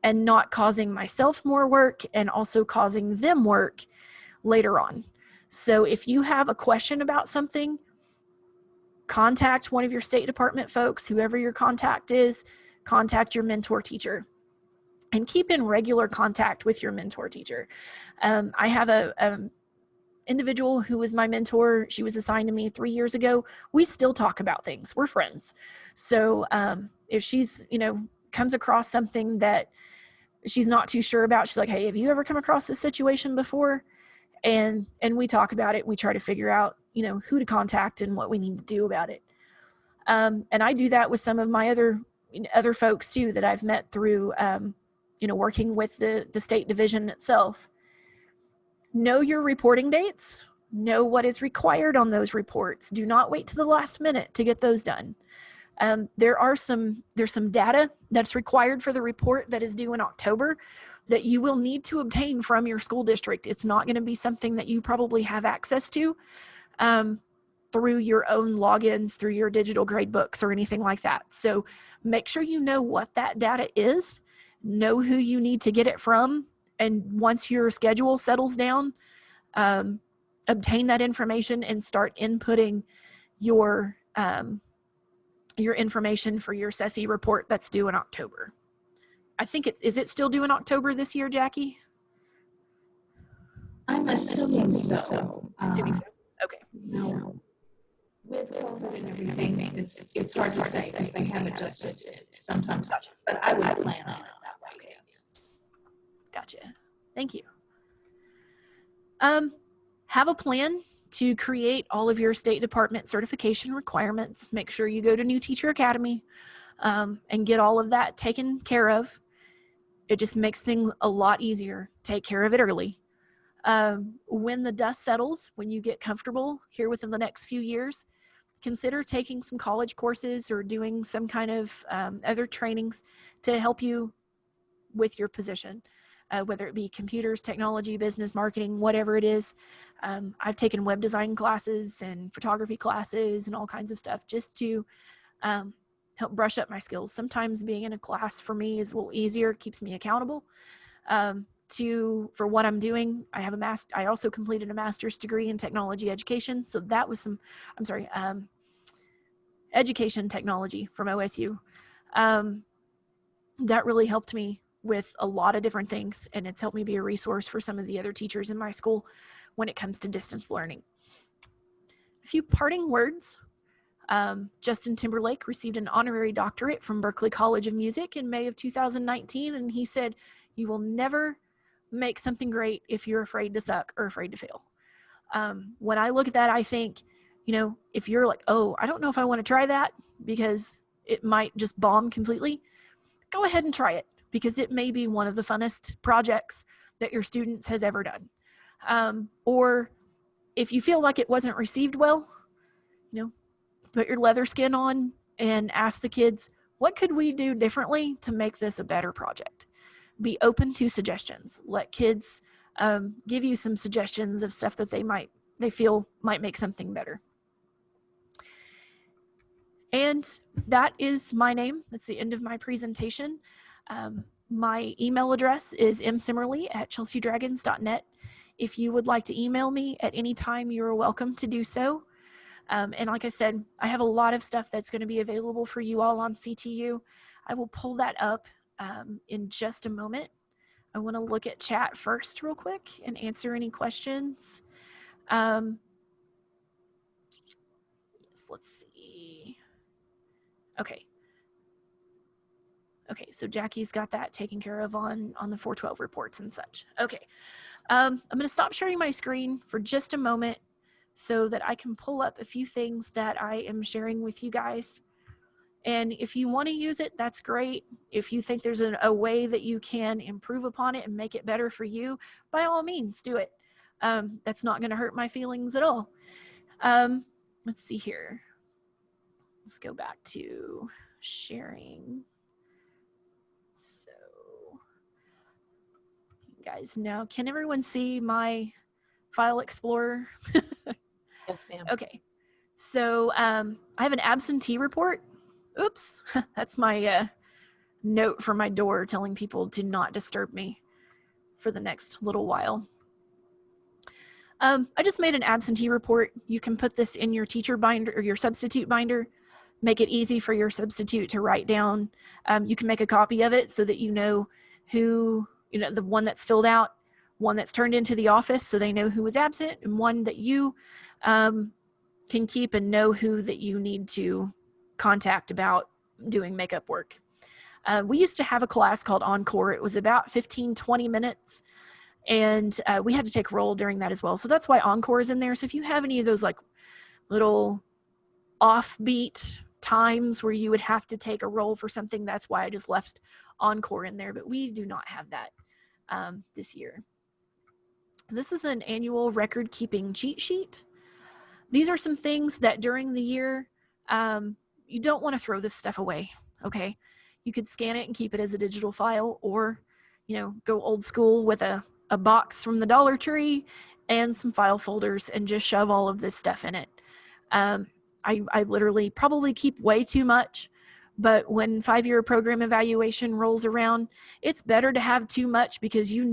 and not causing myself more work and also causing them work later on. So if you have a question about something, contact one of your State Department folks, whoever your contact is, contact your mentor teacher, and keep in regular contact with your mentor teacher. I have a individual who was my mentor. She was assigned to me 3 years ago. We still talk about things. We're friends. So if she's, comes across something that she's not too sure about, she's like, hey, have you ever come across this situation before? And we talk about it. We try to figure out, who to contact and what we need to do about it. And I do that with some of my other folks too that I've met through, working with the state division itself. Know your reporting dates. Know what is required on those reports. Do not wait to the last minute to get those done. There's some data that's required for the report that is due in October that you will need to obtain from your school district. It's not going to be something that you probably have access to through your own logins, through your digital grade books or anything like that. So make sure you know what that data is, know who you need to get it from, and once your schedule settles down, obtain that information and start inputting your information for your SESI report that's due in October. I think is it still due in October this year, Jackie? I'm assuming so. Assuming so. Okay. No. With COVID and everything, it's hard to say because they have adjusted it sometimes, but I would plan on it that way. Okay. Yes. Gotcha. Thank you. Have a plan to create all of your State Department certification requirements. Make sure you go to New Teacher Academy and get all of that taken care of. It just makes things a lot easier. Take care of it early. When the dust settles, when you get comfortable here within the next few years, consider taking some college courses or doing some kind of other trainings to help you with your position, whether it be computers, technology, business, marketing, whatever it is. I've taken web design classes and photography classes and all kinds of stuff just to help brush up my skills. Sometimes being in a class for me is a little easier, keeps me accountable for what I'm doing. I also completed a master's degree in technology education. So that was education technology from OSU. That really helped me with a lot of different things, and it's helped me be a resource for some of the other teachers in my school when it comes to distance learning. A few parting words. Justin Timberlake received an honorary doctorate from Berklee College of Music in May of 2019, and he said, "You will never make something great if you're afraid to suck or afraid to fail." When I look at that, I think, if you're like, oh, I don't know if I want to try that because it might just bomb completely, go ahead and try it because it may be one of the funnest projects that your students has ever done. Or if you feel like it wasn't received well, put your leather skin on and ask the kids, what could we do differently to make this a better project? Be open to suggestions. Let kids give you some suggestions of stuff that they feel might make something better. And that is my name. That's the end of my presentation. My email address is msimmerly@chelseadragons.net. If you would like to email me at any time, you're welcome to do so. And like I said, I have a lot of stuff that's going to be available for you all on CTU. I will pull that up in just a moment. I want to look at chat first real quick and answer any questions. Yes, let's see. Okay. Okay, so Jackie's got that taken care of on the 412 reports and such. Okay, I'm going to stop sharing my screen for just a moment so that I can pull up a few things that I am sharing with you guys. And if you want to use it, that's great. If you think there's a way that you can improve upon it and make it better for you, by all means, do it. That's not going to hurt my feelings at all. Let's see here. Let's go back to sharing. So, you guys now, can everyone see my File Explorer? Yes, ma'am. Okay. So I have an absentee report. Oops, that's my note from my door telling people to not disturb me for the next little while. I just made an absentee report. You can put this in your teacher binder or your substitute binder. Make it easy for your substitute to write down. You can make a copy of it so that you know who, the one that's filled out, one that's turned into the office so they know who was absent, and one that you can keep and know who that you need to contact about doing makeup work. We used to have a class called Encore. It was about 15-20 minutes, and we had to take roll during that as well. So that's why Encore is in there. So if you have any of those like little offbeat times where you would have to take a roll for something, that's why I just left Encore in there. But we do not have that this year. This is an annual record keeping cheat sheet. These are some things that during the year, you don't want to throw this stuff away, okay? You could scan it and keep it as a digital file, or, go old school with a box from the Dollar Tree and some file folders and just shove all of this stuff in it. I literally probably keep way too much, but when 5-year program evaluation rolls around, it's better to have too much because you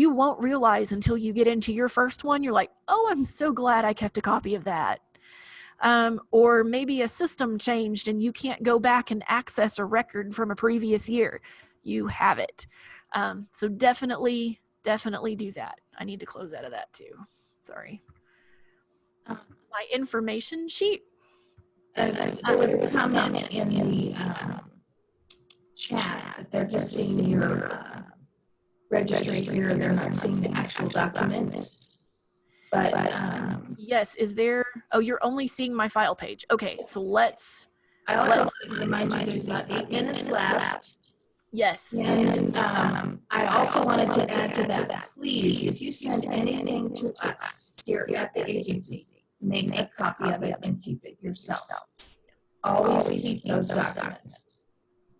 won't realize until you get into your first one, you're like, oh, I'm so glad I kept a copy of that. Or maybe a system changed and you can't go back and access a record from a previous year. You have it. So definitely do that. I need to close out of that too. Sorry. My information sheet. There was a comment in the chat that they're just seeing your registration here, they're not seeing the actual documents. But yes, you're only seeing my file page. Okay, so I also remind you there's about 8 minutes left. Yes. And I also wanted to add to that, please, if you send anything to us here at the agency, make a copy of it and keep it yourself. Always keep those documents.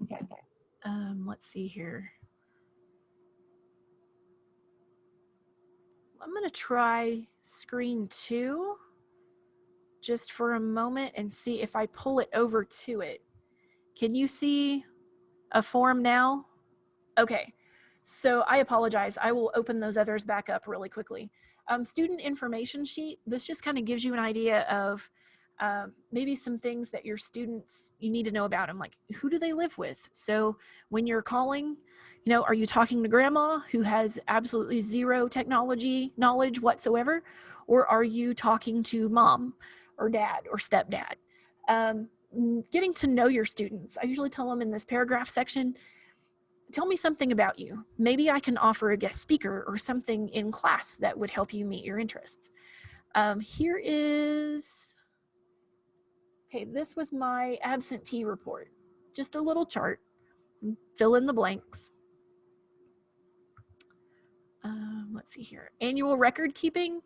Okay. Let's see here. I'm going to try screen 2 just for a moment and see if I pull it over to it. Can you see a form now? Okay, so I apologize. I will open those others back up really quickly. Student information sheet, this just kind of gives you an idea of maybe some things that your students, you need to know about them, like who do they live with? So when you're calling, are you talking to grandma who has absolutely zero technology knowledge whatsoever? Or are you talking to mom or dad or stepdad? Getting to know your students. I usually tell them in this paragraph section, tell me something about you. Maybe I can offer a guest speaker or something in class that would help you meet your interests. Here is, okay, this was my absentee report. Just a little chart. Fill in the blanks. Let's see here. Annual record keeping.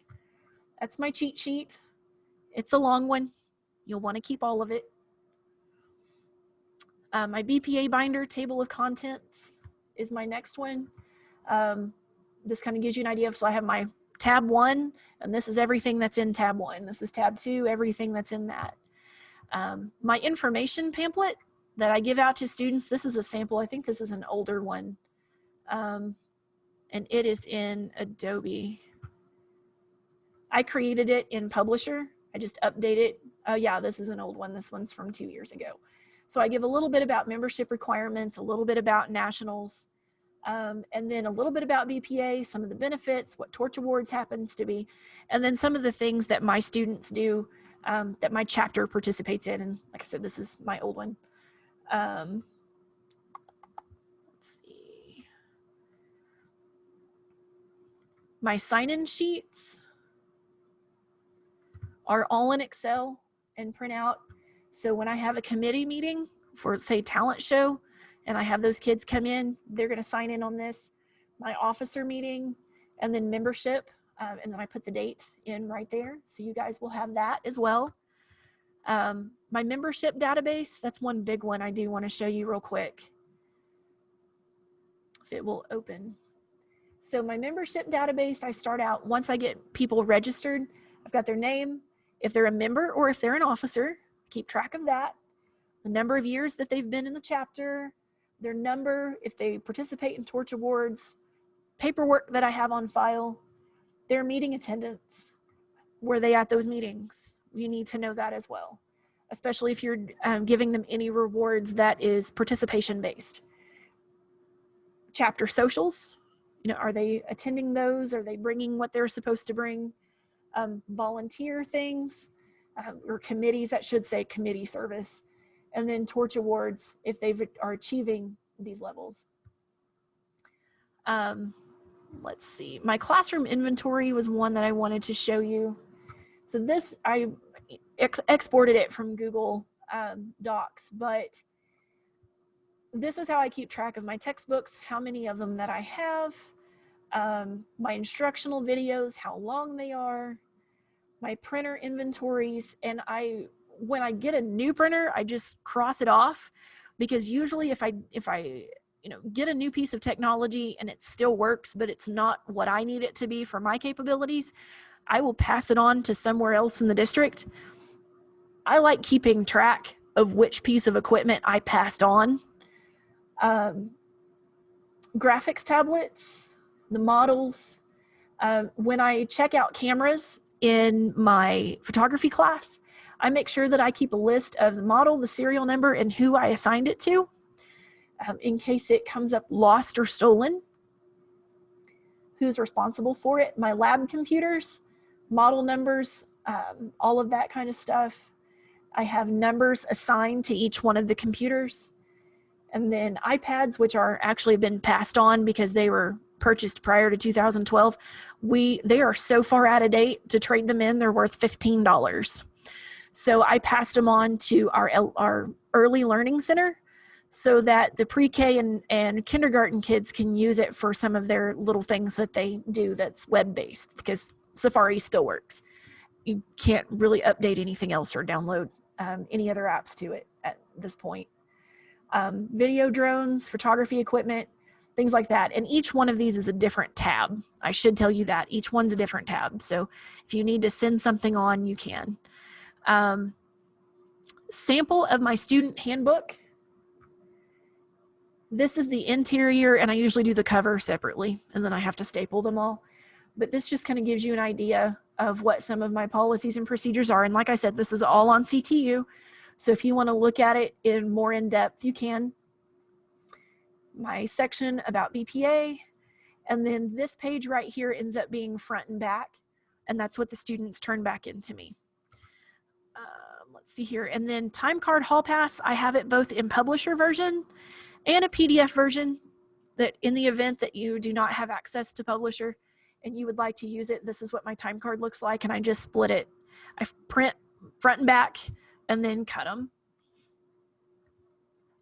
That's my cheat sheet. It's a long one. You'll want to keep all of it. My BPA Binder table of contents is my next one. This kind of gives you an idea of, so I have my tab 1, and this is everything that's in tab 1. This is tab 2, everything that's in that. My information pamphlet that I give out to students, this is a sample. I think this is an older one. And it is in Adobe. I created it in Publisher. I just update it. Oh yeah, this is an old one. This one's from 2 years ago. So I give a little bit about membership requirements, a little bit about nationals, and then a little bit about BPA, some of the benefits, what Torch Awards happens to be, and then some of the things that my students do that my chapter participates in. And like I said, this is my old one. My sign-in sheets are all in Excel and print out. So when I have a committee meeting for, say, talent show, and I have those kids come in, they're going to sign in on this. My officer meeting, and then membership, and then I put the date in right there. So you guys will have that as well. My membership database, that's one big one I do want to show you real quick. If it will open. So my membership database, I start out, once I get people registered, I've got their name, if they're a member or if they're an officer, keep track of that, the number of years that they've been in the chapter, their number, if they participate in torch awards, paperwork that I have on file, their meeting attendance, were they at those meetings? You need to know that as well, especially if you're giving them any rewards that is participation based. Chapter socials, you know, are they attending those? Are they bringing what they're supposed to bring? Volunteer things, or committees, that should say committee service. And then torch awards, if they are achieving these levels. Let's see, my classroom inventory was one that I wanted to show you. So this, I exported it from Google Docs, but this is how I keep track of my textbooks, how many of them that I have, my instructional videos, how long they are, my printer inventories, and when I get a new printer, I just cross it off, because usually if I get a new piece of technology and it still works, but it's not what I need it to be for my capabilities, I will pass it on to somewhere else in the district. I like keeping track of which piece of equipment I passed on. Graphics tablets, the models. When I check out cameras in my photography class, I make sure that I keep a list of the model, the serial number, and who I assigned it to, in case it comes up lost or stolen. Who's responsible for it? My lab computers, model numbers, all of that kind of stuff. I have numbers assigned to each one of the computers. And then iPads, which are actually been passed on because they were purchased prior to 2012. They are so far out of date, to trade them in, they're worth $15. So I passed them on to our early learning center, so that the pre-K and kindergarten kids can use it for some of their little things that they do that's web-based, because Safari still works. You can't really update anything else or download any other apps to it at this point. Video drones, photography equipment, things like that. And each one of these is a different tab. I should tell you that. Each one's a different tab. So if you need to send something on, you can. Sample of my student handbook. This is the interior, and I usually do the cover separately, and then I have to staple them all. But this just kind of gives you an idea of what some of my policies and procedures are. And like I said, this is all on CTU. So if you want to look at it in more in depth, you can. My section about BPA, and then this page right here ends up being front and back, and that's what the students turn back into me. Let's see here, and then time card hall pass, I have it both in publisher version and a PDF version, that in the event that you do not have access to publisher and you would like to use it, this is what my time card looks like, and I just split it. I print front and back and then cut them.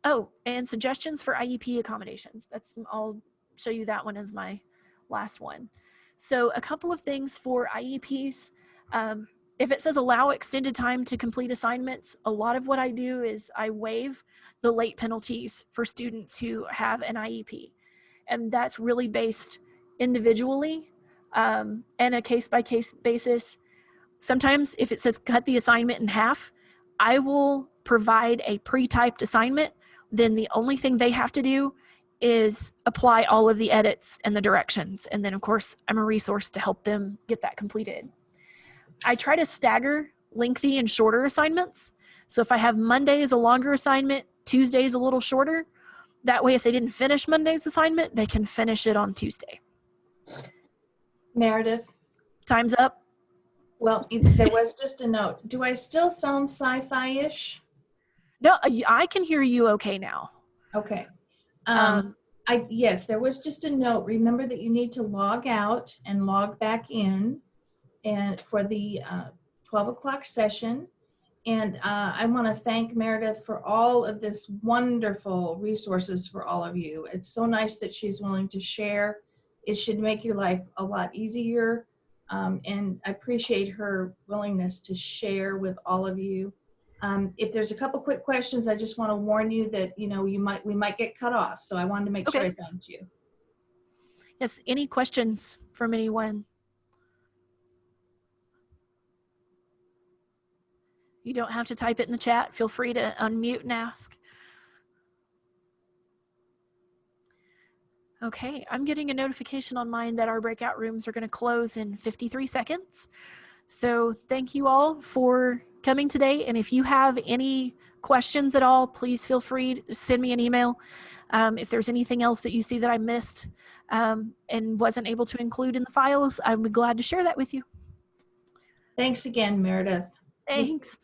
Oh, and suggestions for IEP accommodations. I'll show you that one as my last one. So a couple of things for IEPs. If it says allow extended time to complete assignments, a lot of what I do is I waive the late penalties for students who have an IEP. And that's really based individually and a case-by-case basis. Sometimes if it says cut the assignment in half, I will provide a pre-typed assignment. Then the only thing they have to do is apply all of the edits and the directions. And then of course, I'm a resource to help them get that completed. I try to stagger lengthy and shorter assignments. So if I have Monday as a longer assignment, Tuesday is a little shorter. That way, if they didn't finish Monday's assignment, they can finish it on Tuesday. Meredith? Time's up. Well, there was just a note. Do I still sound sci-fi-ish? No, I can hear you okay now. Okay. Yes, there was just a note. Remember that you need to log out and log back in and for the 12 o'clock session. And I want to thank Meredith for all of this wonderful resources for all of you. It's so nice that she's willing to share. It should make your life a lot easier. And I appreciate her willingness to share with all of you. If there's a couple quick questions, I just want to warn you that, you know, we might get cut off. So I wanted to make sure I thanked you. Yes, any questions from anyone? You don't have to type it in the chat. Feel free to unmute and ask. Okay, I'm getting a notification on mine that our breakout rooms are going to close in 53 seconds. So thank you all for coming today. And if you have any questions at all, please feel free to send me an email. If there's anything else that you see that I missed and wasn't able to include in the files, I'm glad to share that with you. Thanks again, Meredith. Thanks.